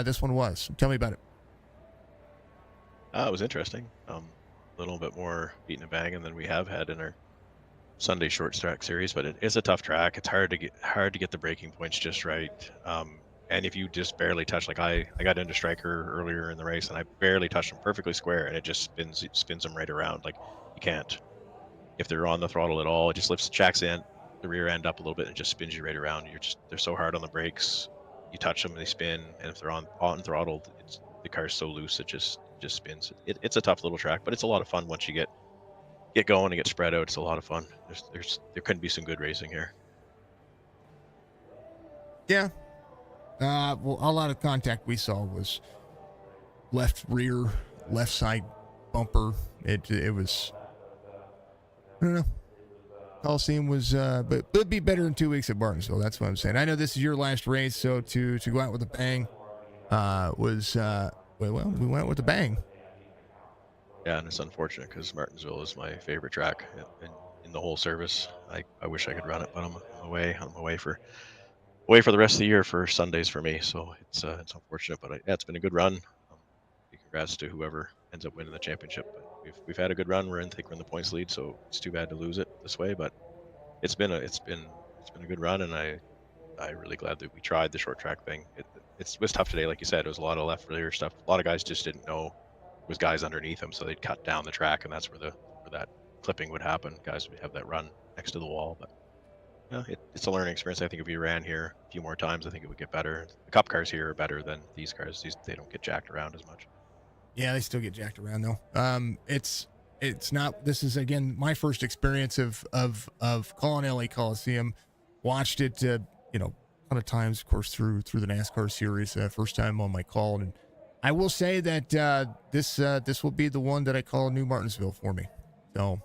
this one was. Tell me about it. It was interesting. A little bit more beating and banging than we have had in our Sunday short track series, but it is a tough track. It's hard to get the breaking points just right. And if you just barely touch, like I got into striker earlier in the race, and I barely touched them perfectly square, and it just spins them right around. Like you can't. If they're on the throttle at all, it just lifts the rear end up a little bit, and it just spins you right around. They're so hard on the brakes. You touch them and they spin, and if they're on throttled, the car's so loose it just spins. It's a tough little track, but it's a lot of fun once you get going and get spread out. It's a lot of fun. There couldn't be some good racing here. Yeah. Well, a lot of contact we saw was left rear, left side bumper. It was, I don't know. Coliseum was, but it'd be better in 2 weeks at Martinsville. That's what I'm saying. I know this is your last race, so to go out with a bang was, we went with a bang. Yeah, and it's unfortunate because Martinsville is my favorite track in the whole service. I wish I could run it, but I'm away. I'm away for the rest of the year for Sundays for me. So it's unfortunate, but it's been a good run. Congrats to whoever ends up winning the championship. But we've had a good run. We're in the points lead, so it's too bad to lose it this way. But it's been a good run, and I'm really glad that we tried the short track thing. It was tough today, like you said. It was a lot of left rear stuff. A lot of guys just didn't know there was guys underneath them, so they'd cut down the track, and that's where that clipping would happen. Guys would have that run next to the wall, but. Yeah, it's a learning experience. I think if we ran here a few more times, I think it would get better. The Cup cars here are better than these cars. They don't get jacked around as much. Yeah, they still get jacked around though. It's not. This is again my first experience of calling LA Coliseum. Watched it, a ton of times, of course, through the NASCAR series. First time on my call, and I will say that this will be the one that I call New Martinsville for me. So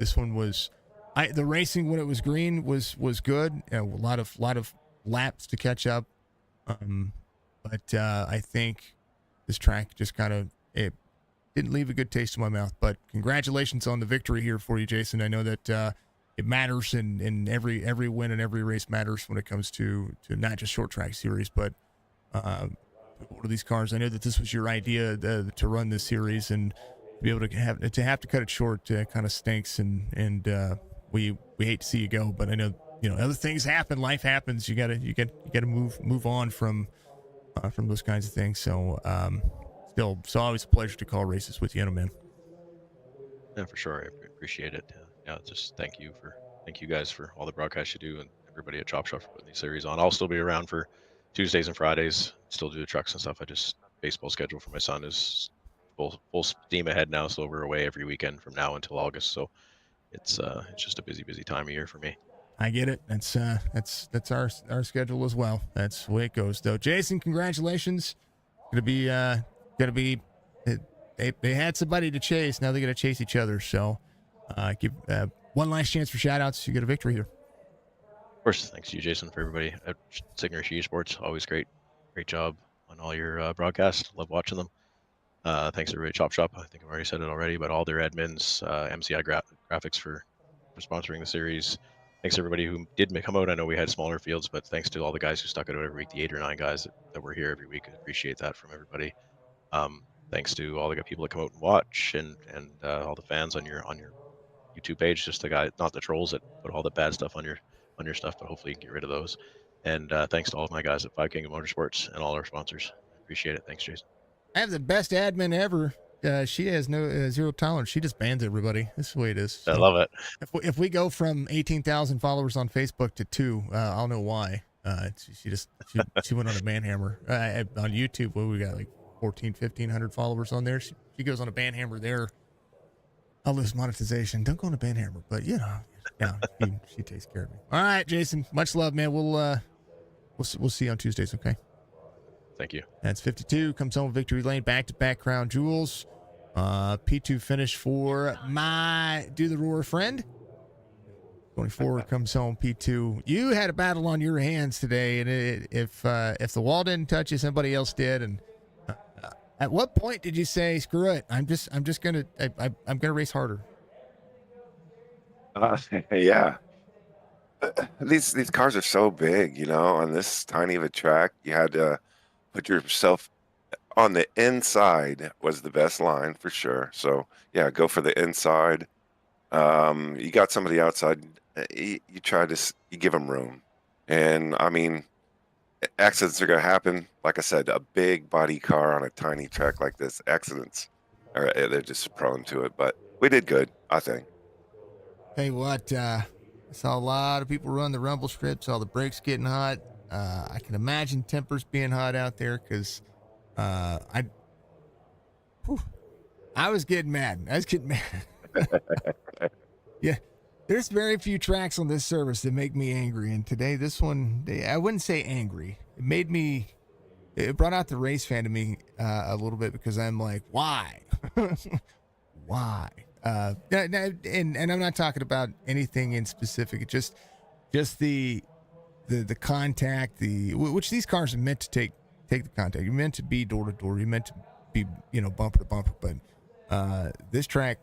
this one was. The racing when it was green was good. A lot of laps to catch up. But I think this track just it didn't leave a good taste in my mouth. But congratulations on the victory here for you, Jason. I know that it matters, and every win and every race matters when it comes to not just short track series, but what are these cars? I know that this was your idea to run this series, and to be able to have to cut it short kind of stinks, and we hate to see you go, but I know other things happen. Life happens. You gotta move on from those kinds of things. So still, it's always a pleasure to call races with you, man. Yeah, for sure. I appreciate it. Yeah, just thank you guys for all the broadcasts you do, and everybody at Chop Shop for putting these series on. I'll still be around for Tuesdays and Fridays. Still do the trucks and stuff. Baseball schedule for my son is full steam ahead now, so we're away every weekend from now until August. So. It's just a busy time of year for me. I get it. That's our schedule as well. That's the way it goes, though. Jason, congratulations. Gonna be they had somebody to chase. Now they got to chase each other. So give one last chance for shout outs. You get a victory here. Of course, thanks to you, Jason, for everybody at Signature Esports. Always great job on all your broadcasts. Love watching them. Thanks to everybody at Chop Shop. I think I've already said it already, but all their admins, MCI Graphics for sponsoring the series. Thanks to everybody who did come out. I know we had smaller fields, but thanks to all the guys who stuck it out every week, the 8 or 9 guys that were here every week. I appreciate that from everybody. Thanks to all the people that come out and watch, and all the fans on your YouTube page. Just the guy, not the trolls that put all the bad stuff on your stuff, but hopefully you can get rid of those. And thanks to all of my guys at Five Kingdom Motorsports and all our sponsors. I appreciate it. Thanks, Jason. I have the best admin ever. she has no zero tolerance. She just bans everybody. This is the way it is. I So love it. if we go from 18,000 followers on Facebook to 2, I'll know why. She went on a ban hammer. On YouTube, we got like 1,500 followers on there. She goes on a ban hammer there. I'll lose monetization. Don't go on a ban hammer, but yeah, she takes care of me. All right, Jason. Much love, man. We'll see you on Tuesdays. Okay. Thank you. That's 52. Comes home with victory lane. Back-to-back crown jewels. P2 finish for my Do the Roar friend. 24 comes home P2. You had a battle on your hands today, and if the wall didn't touch you, somebody else did. And at what point did you say, "Screw it, I'm gonna race harder"? Yeah. These cars are so big, on this tiny of a track. You had to put yourself on the inside was the best line for sure. So yeah, go for the inside. You got somebody outside. You give them room, and I mean, accidents are gonna happen. Like I said, a big body car on a tiny track like this, accidents they're just prone to it. But we did good, I think. Hey, what? I saw a lot of people run the rumble strip. Saw the brakes getting hot. I can imagine tempers being hot out there because I was getting mad. Yeah, there's very few tracks on this service that make me angry, and today this one, I wouldn't say angry. It brought out the race fan to me a little bit because I'm like, why, why? And I'm not talking about anything in specific. Just the contact, which these cars are meant to take the contact. You're meant to be door to door. You're meant to be bumper to bumper. But this track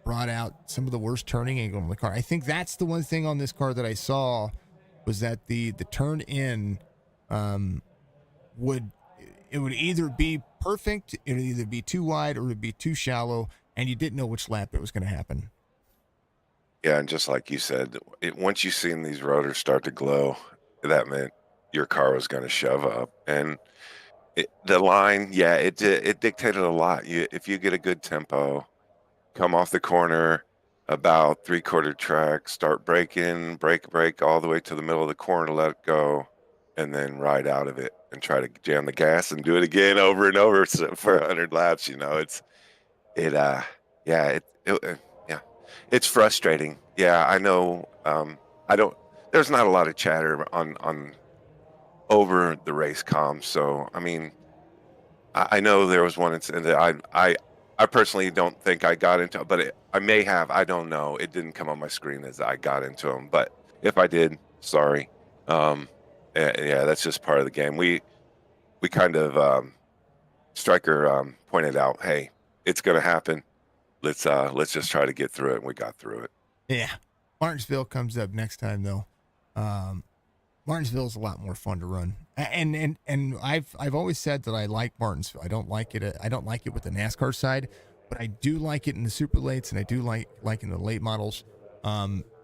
brought out some of the worst turning angle on the car. I think that's the one thing on this car that I saw was that the turn in would either be perfect, it would either be too wide or it would be too shallow, and you didn't know which lap it was going to happen. Yeah, and just like you said, once you seen these rotors start to glow, that meant your car was going to shove up. And the line, yeah, it dictated a lot. If you get a good tempo, come off the corner about 3/4 track, start braking, brake all the way to the middle of the corner, let it go, and then ride out of it and try to jam the gas and do it again over and over for 100 laps. Yeah, it's frustrating. Yeah, I know. There's not a lot of chatter on over the race comms. So, I mean, I know there was one incident that I personally don't think I got into, but I may have. I don't know. It didn't come on my screen as I got into them. But if I did, sorry. Yeah, that's just part of the game. We kind of Stryker pointed out, hey, it's going to happen. Let's just try to get through it, and we got through it. Yeah, Martinsville comes up next time though. Martinsville is a lot more fun to run, and I've always said that I like Martinsville. I don't like it. I don't like it with the NASCAR side, but I do like it in the super lates, and I do like in the late models.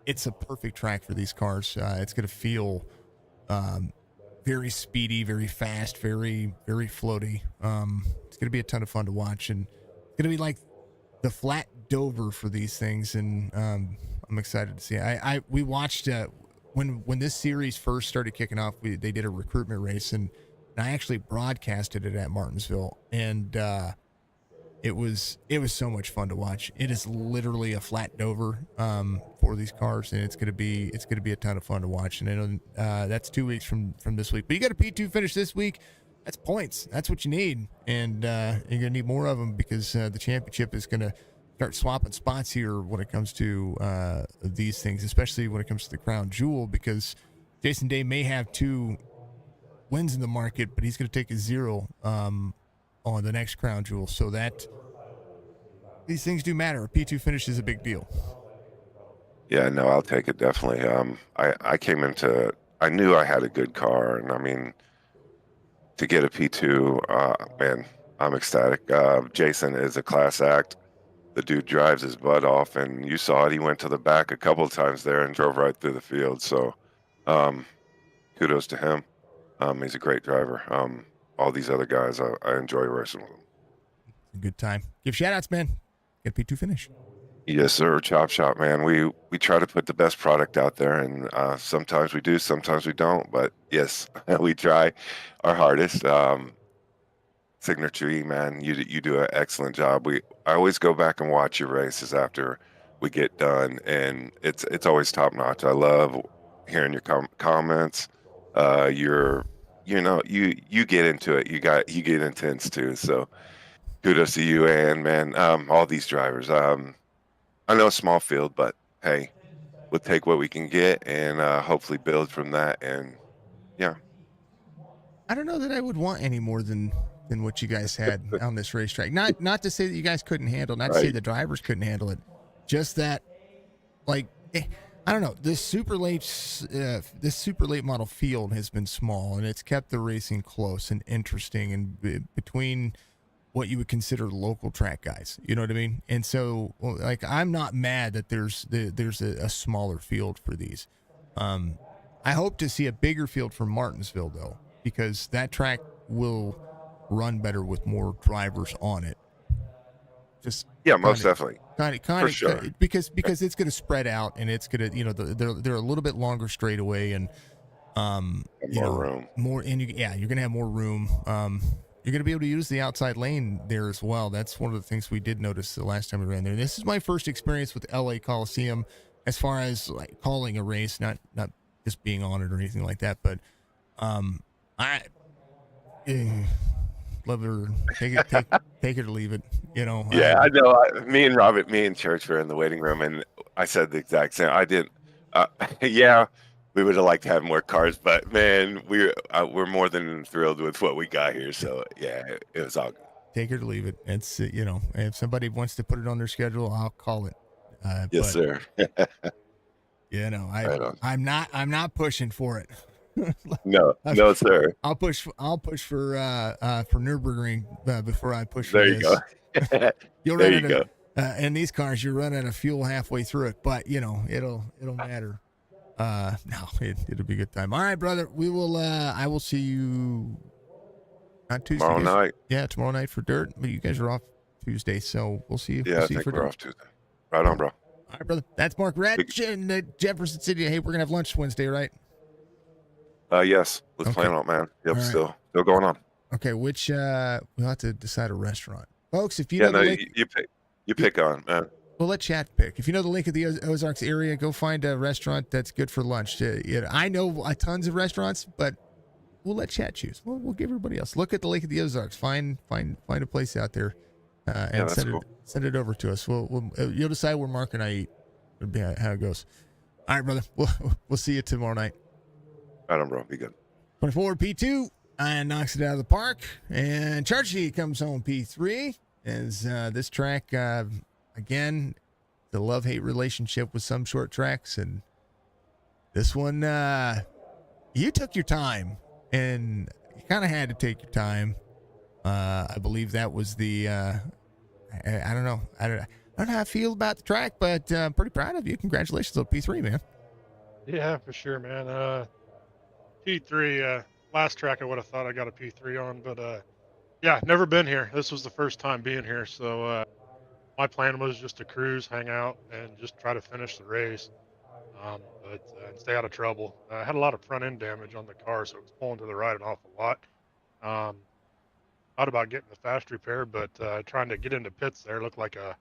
It's a perfect track for these cars. It's going to feel very speedy, very fast, very very floaty. It's going to be a ton of fun to watch, and it's going to be like the flat Dover for these things, and I'm excited to see. We watched when this series first started kicking off. They did a recruitment race, and I actually broadcasted it at Martinsville, and it was so much fun to watch. It is literally a flat Dover for these cars, and it's gonna be a ton of fun to watch. And that's 2 weeks from this week. But you got a P2 finish this week. That's points. That's what you need, and you're gonna need more of them because the championship is gonna start swapping spots here when it comes to these things, especially when it comes to the crown jewel. Because Jason Day may have 2 wins in the market, but he's gonna take a 0 on the next crown jewel. So that these things do matter. A P2 finish is a big deal. Yeah, no, I'll take it definitely. I came into, I knew I had a good car, and I mean, to get a P2, man, I'm ecstatic. Jason is a class act. The dude drives his butt off, and you saw it. He went to the back a couple of times there and drove right through the field. So, kudos to him. He's a great driver. All these other guys, I enjoy racing with them. Good time. Give shout outs, man. Get P2 finish. Yes, sir. Chop shop, man. We try to put the best product out there, and sometimes we do, sometimes we don't. But yes, we try our hardest. Signature E, man, you do an excellent job. I always go back and watch your races after we get done, and it's always top notch. I love hearing your comments. You're you get into it. You get intense too. So kudos to you and man, all these drivers. I know a small field, but hey, we'll take what we can get and hopefully build from that. And yeah, I don't know that I would want any more than what you guys had on this racetrack. Not to say that you guys couldn't handle, not to say right. the drivers couldn't handle it. Just that, like, I don't know. This super late model field has been small, and it's kept the racing close and interesting, and between what you would consider local track guys. You know what I mean? And so, like, I'm not mad that there's a smaller field for these. Um, I hope to see a bigger field for Martinsville though, because that track will run better with more drivers on it. Just Yeah, kind most of, definitely. kind For sure. of, because it's going to spread out and it's going to, they're a little bit longer straightaway and And more room. more, and you're going to have more room. You're going to be able to use the outside lane there as well. That's one of the things we did notice the last time we ran there. This is my first experience with LA Coliseum as far as like calling a race, not just being on it or anything like that. But I love it or take it or leave it. Yeah, I know. Me and Robert, me and Church were in the waiting room, and I said the exact same. I didn't. Yeah, we would have liked to have more cars, but man, we're more than thrilled with what we got here. So yeah, it was all good. take it or leave it. It's if somebody wants to put it on their schedule, I'll call it. Yes, But sir. Right on. I'm not pushing for it. No, no, sir. I'll push for Nürburgring before I push for There you this. go. You'll There run you out go. of in these cars. You're running out of fuel halfway through it, but it'll matter. No, it'll be a good time. All right, brother. We will. I will see you on Tuesday. Tomorrow night. Yeah, tomorrow night for dirt. But you guys are off Tuesday, so we'll see you. Yeah, we'll I see you think for we're dirt. off Tuesday. Right on, bro. All right, brother. That's Mark Ratch in Jefferson City. Hey, we're gonna have lunch Wednesday, right? Yes. Let's Okay. plan on it, man. Yep, All right. still going on. Okay, which we'll have to decide a restaurant, folks. If you Yeah, know no, the link, you pick on, man. we'll let chat pick. If you know the link of the Ozarks area, go find a restaurant that's good for lunch. I know tons of restaurants, but we'll let chat choose. We'll give everybody else. Look at the Lake of the Ozarks. Find a place out there, and that's cool. send it over to us. You'll decide where Mark and I eat. It'll be how it goes. All right, brother. We'll see you tomorrow night. Right on, bro. Be good. 24 P2 and knocks it out of the park, and Chargy comes home P3 as this track again, the love-hate relationship with some short tracks, and this one you took your time, and you kind of had to take your time. I believe that was the I don't know. I don't know how I feel about the track, but I'm pretty proud of you. Congratulations on P3, man. Yeah, for sure, man. P3, last track I would have thought I got a P3 on, but yeah, never been here. This was the first time being here, so my plan was just to cruise, hang out, and just try to finish the race, and stay out of trouble. I had a lot of front end damage on the car, so it was pulling to the right an awful lot. Thought about getting the fast repair, but trying to get into pits there looked like a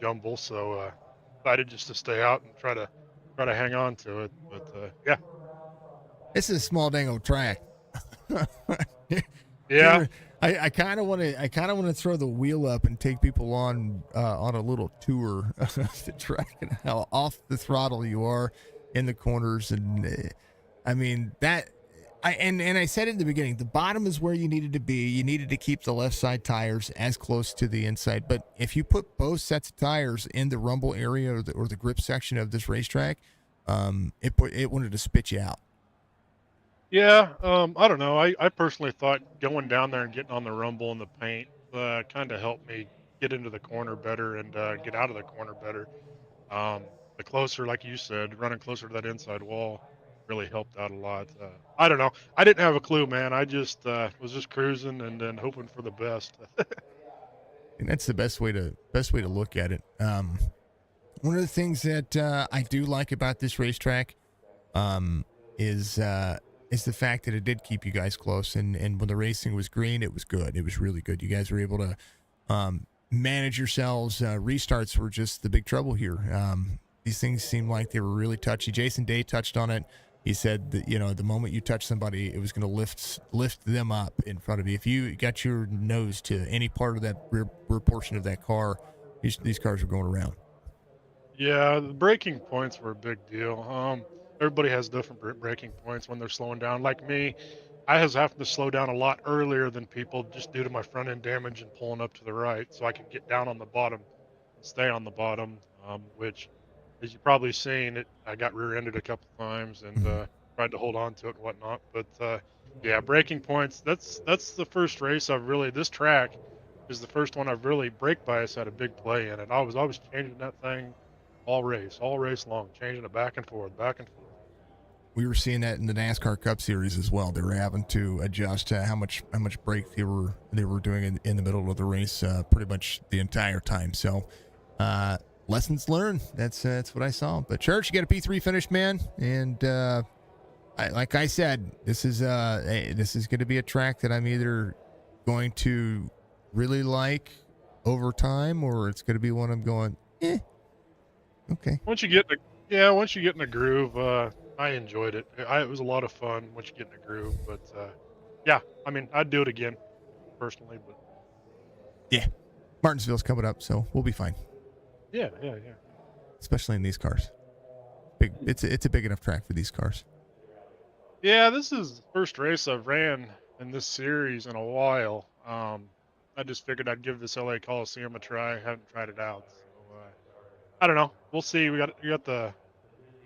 jumble, so decided just to stay out and try to hang on to it. But yeah. This is a small dang old track. Yeah. I kind of want to throw the wheel up and take people on a little tour of the track and how off the throttle you are in the corners, and I mean that. I said in the beginning, the bottom is where you needed to be. You needed to keep the left side tires as close to the inside. But if you put both sets of tires in the rumble area or the grip section of this racetrack, it wanted to spit you out. Yeah, I don't know. I personally thought going down there and getting on the rumble and the paint kind of helped me get into the corner better and get out of the corner better. The closer, like you said, running closer to that inside wall really helped out a lot. I don't know. I didn't have a clue, man. I just was just cruising and then hoping for the best. And that's the best way to look at it. One of the things that I do like about this racetrack is the fact that it did keep you guys close, and when the racing was green, it was good. It was really good. You guys were able to manage yourselves. Restarts were just the big trouble here. These things seemed like they were really touchy. Jason Day touched on it. He said that, the moment you touch somebody, it was going to lift them up in front of you. If you got your nose to any part of that rear portion of that car, these cars were going around. Yeah, the braking points were a big deal. Everybody has different braking points when they're slowing down. Like me, I was having to slow down a lot earlier than people just due to my front end damage and pulling up to the right, so I could get down on the bottom and stay on the bottom. Which, as you probably seen, I got rear-ended a couple times and tried to hold on to it and whatnot. But yeah, braking points. That's the first race I've really. This track is the first one I've really brake bias had a big play in it. I was always changing that thing all race long, changing it back and forth, back and forth. We were seeing that in the NASCAR Cup Series as well. They were having to adjust how much brake they were doing in the middle of the race, pretty much the entire time. So, lessons learned. That's what I saw. But Church, you got a P3 finish, man, and like I said, this is going to be a track that I'm either going to really like over time, or it's going to be one I'm going, okay. Once you get in the groove, I enjoyed it. It was a lot of fun once you get in the groove. But yeah, I mean, I'd do it again personally. But yeah, Martinsville's coming up, so we'll be fine. Yeah. Especially in these cars. It's a big enough track for these cars. Yeah, this is the first race I've ran in this series in a while. I just figured I'd give this LA Coliseum a try. I haven't tried it out, so I don't know. We'll see. We got the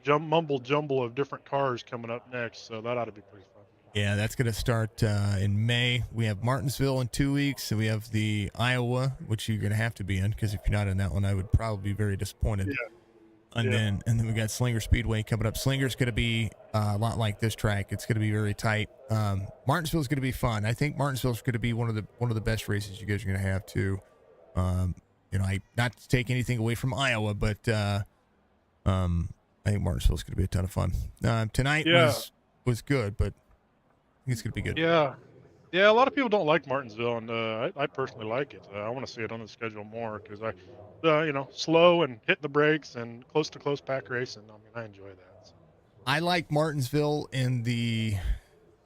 mumble jumble of different cars coming up next, so that ought to be pretty fun. Yeah, that's going to start in May. We have Martinsville in 2 weeks, and we have the Iowa, which you're going to have to be in, because if you're not in that one, I would probably be very disappointed. Yeah. And then we got Slinger Speedway coming up. Slinger's going to be a lot like this track. It's going to be very tight. Martinsville's going to be fun. I think Martinsville's going to be one of the best races you guys are going to have too. Not to take anything away from Iowa, but I think Martinsville's going to be a ton of fun. Tonight was good, but I think it's going to be good. Yeah. A lot of people don't like Martinsville, and I personally like it. I want to see it on the schedule more because slow and hit the brakes and close to close pack racing. I mean, I enjoy that. So. I like Martinsville in the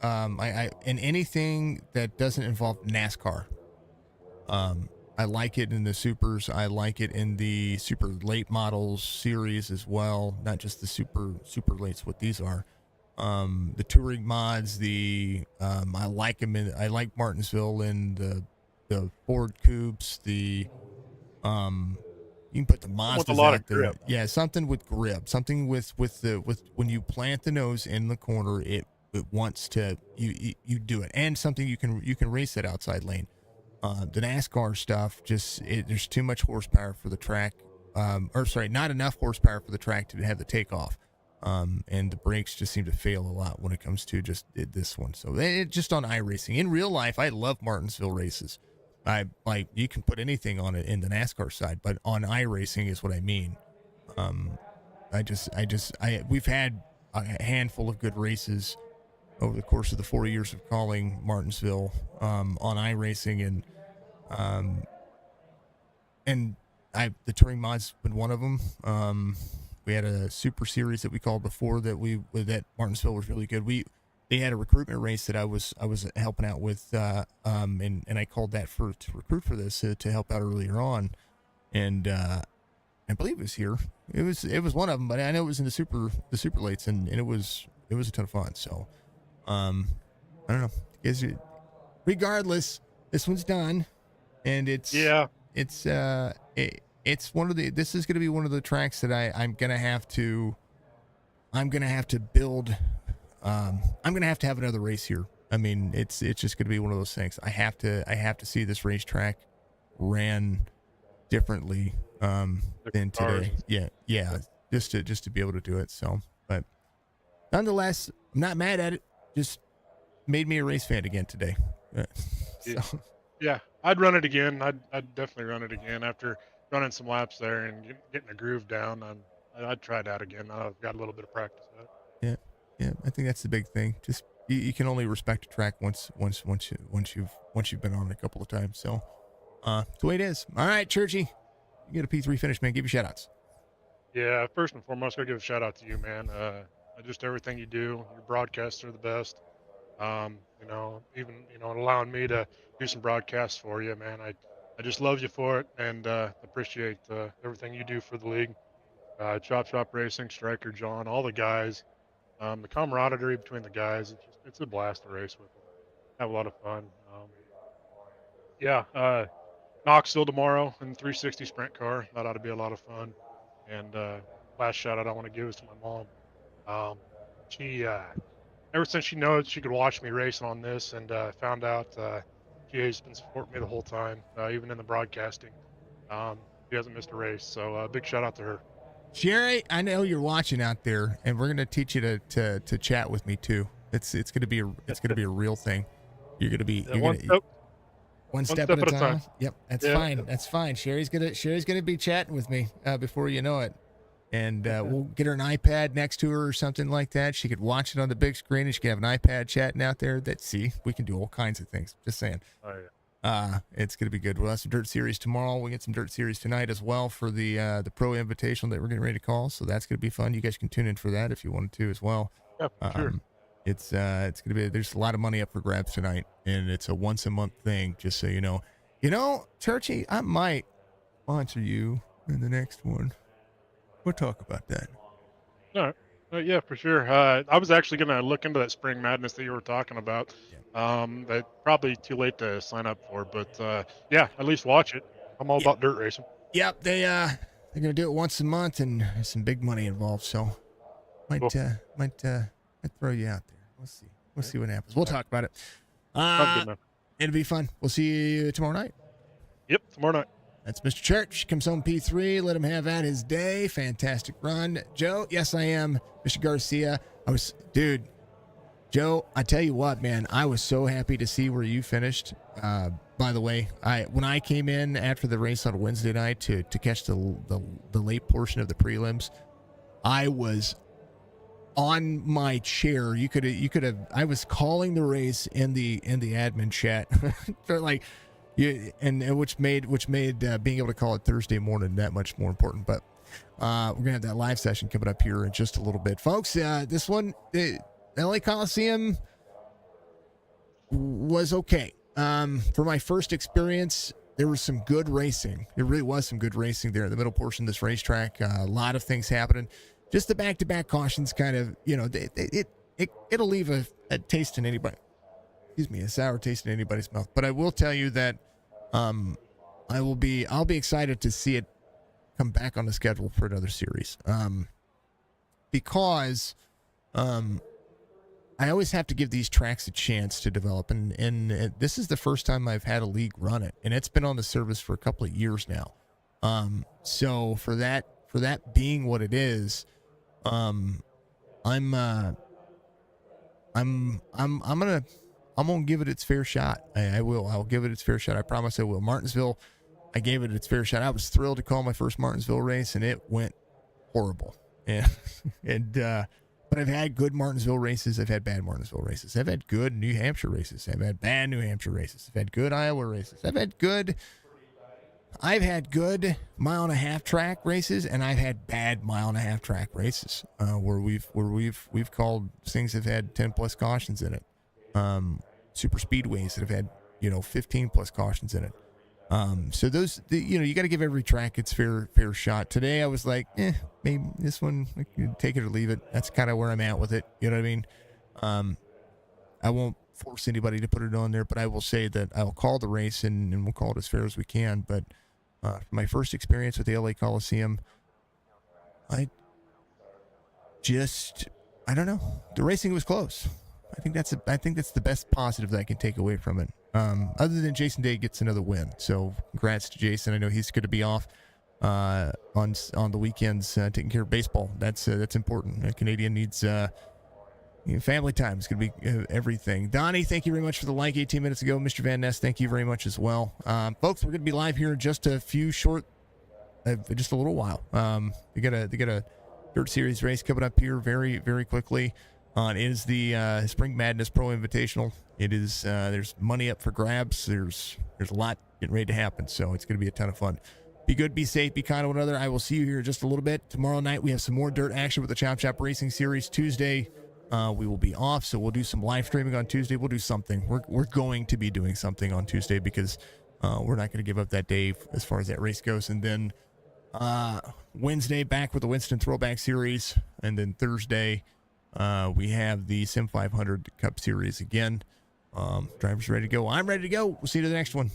in anything that doesn't involve NASCAR. I like it in the supers. I like it in the super late models series as well. Not just the super lates, what these are. The touring mods, I like them I like Martinsville in the Ford Coupes, you can put the Mazdas out there. Grip. Yeah, something with grip, something with when you plant the nose in the corner, it wants to you do it, and something you can race that outside lane. The NASCAR stuff, there's too much horsepower for the track, not enough horsepower for the track to have the takeoff. And the brakes just seem to fail a lot when it comes to just this one. So just on iRacing. In real life, I love Martinsville races. You can put anything on it in the NASCAR side, but on iRacing is what I mean. We've had a handful of good races over the course of the 4 years of calling Martinsville on iRacing, and the touring mod's been one of them. We had a super series that we called before that Martinsville was really good. They had a recruitment race that I was helping out with, and I called that to recruit for this to help out earlier on, and I believe it was here. It was one of them, but I know it was in the super lates, and it was a ton of fun. So, I don't know. Regardless, this one's done, and it's one of the. This is going to be one of the tracks that I'm going to have to build. I'm going to have another race here. I mean, it's just going to be one of those things. I have to see this racetrack ran differently than today. Yeah, just to be able to do it. So, but nonetheless, I'm not mad at it. Just made me a race fan again today. Yeah, I'd run it again. I'd definitely run it again after running some laps there and getting a groove down. I'd try that again. I've got a little bit of practice at it. Yeah, yeah. I think that's the big thing. Just you can only respect a track once you've been on it a couple of times. So, it's the way it is. All right, Churchy, you get a P3 finish, man. Give your shout outs. Yeah, first and foremost, gotta give a shout out to you, man. Just everything you do. Your broadcasts are the best. Even allowing me to do some broadcasts for you, man. I just love you for it, and appreciate everything you do for the league. Chop Shop Racing, Striker, John, all the guys. The camaraderie between the guys. It's a blast to race with them. Have a lot of fun. Yeah. Knoxville tomorrow in the 360 sprint car. That ought to be a lot of fun. And last shout out I want to give is to my mom. She ever since she knows she could watch me racing on this and found out she has been supporting me the whole time, even in the broadcasting. She hasn't missed a race. So big shout out to her. Sherry, I know you're watching out there, and we're gonna teach you to chat with me too. It's gonna be a real thing. You're gonna be one step at a time. Yep, that's fine. That's fine. Sherry's gonna be chatting with me before you know it, and we'll get her an iPad next to her or something like that. She could watch it on the big screen, and she can have an iPad chatting out there. We can do all kinds of things. Just saying. Oh yeah. It's gonna be good. We'll have some dirt series tomorrow. We get some dirt series tonight as well for the Pro Invitational that we're getting ready to call. So that's gonna be fun. You guys can tune in for that if you wanted to as well. Yeah, sure. It's gonna be, there's a lot of money up for grabs tonight, and it's a once a month thing. Just so you know, Churchy, I might sponsor you in the next one. We'll talk about that. All right. Yeah, for sure. I was actually going to look into that Spring Madness that you were talking about. That probably too late to sign up for, but yeah, at least watch it. I'm all about dirt racing. Yep, they're gonna do it once a month, and there's some big money involved. So might throw you out there. We'll see what happens. We'll talk about it. Sounds good, man. It'll be fun. We'll see you tomorrow night. Yep, tomorrow night. That's Mr. Church. Comes home P3. Let him have at his day. Fantastic run. Joe, yes, I am. Mr. Garcia. Joe, I tell you what, man, I was so happy to see where you finished. By the way, when I came in after the race on Wednesday night to catch the late portion of the prelims, I was on my chair. You could have. I was calling the race in the admin chat. Like, which made being able to call it Thursday morning that much more important. But we're gonna have that live session coming up here in just a little bit, folks. This one, the LA Coliseum, was okay. For my first experience, there was some good racing. There really was some good racing there in the middle portion of this racetrack. A lot of things happening. Just the back-to-back cautions kind of, it'll leave a taste in anybody. Excuse me, a sour taste in anybody's mouth. But I will tell you that I'll be excited to see it come back on the schedule for another series. Because I always have to give these tracks a chance to develop, and this is the first time I've had a league run it, and it's been on the service for a couple of years now. So for that being what it is, I'm gonna give it its fair shot. I'll give it its fair shot. I promise I will. Martinsville, I gave it its fair shot. I was thrilled to call my first Martinsville race, and it went horrible. But I've had good Martinsville races. I've had bad Martinsville races. I've had good New Hampshire races. I've had bad New Hampshire races. I've had good Iowa races. I've had good mile-and-a-half track races, and I've had bad mile-and-a-half track races where we've called things that have had 10+ cautions in it. Super speedways that have had 15+ cautions in it. So those, you got to give every track its fair shot. Today I was like, maybe this one, I can take it or leave it. That's kind of where I'm at with it. You know what I mean? I won't force anybody to put it on there, but I will say that I'll call the race and we'll call it as fair as we can. But my first experience with the LA Coliseum, I don't know. The racing was close. I think that's the best positive that I can take away from it. Other than Jason Day gets another win, so congrats to Jason. I know he's going to be off on the weekends taking care of baseball. That's important. A Canadian needs family time is going to be everything. Donnie, thank you very much for the like 18 minutes ago. Mr. Van Ness, thank you very much as well. Folks, we're going to be live here in just a few short, just a little while. They got a dirt series race coming up here very, very quickly. It is the Spring Madness Pro Invitational. It is there's money up for grabs. There's a lot getting ready to happen, so it's going to be a ton of fun. Be good, be safe, be kind to one another. I will see you here in just a little bit. Tomorrow night we have some more dirt action with the Chop Chop Racing Series. Tuesday we will be off, so we'll do some live streaming on Tuesday. We'll do something. We're going to be doing something on Tuesday because we're not going to give up that day as far as that race goes. And then Wednesday back with the Winston Throwback Series, and then Thursday we have the Sim 500 Cup Series again. Drivers ready to go. I'm ready to go. We'll see you to the next one.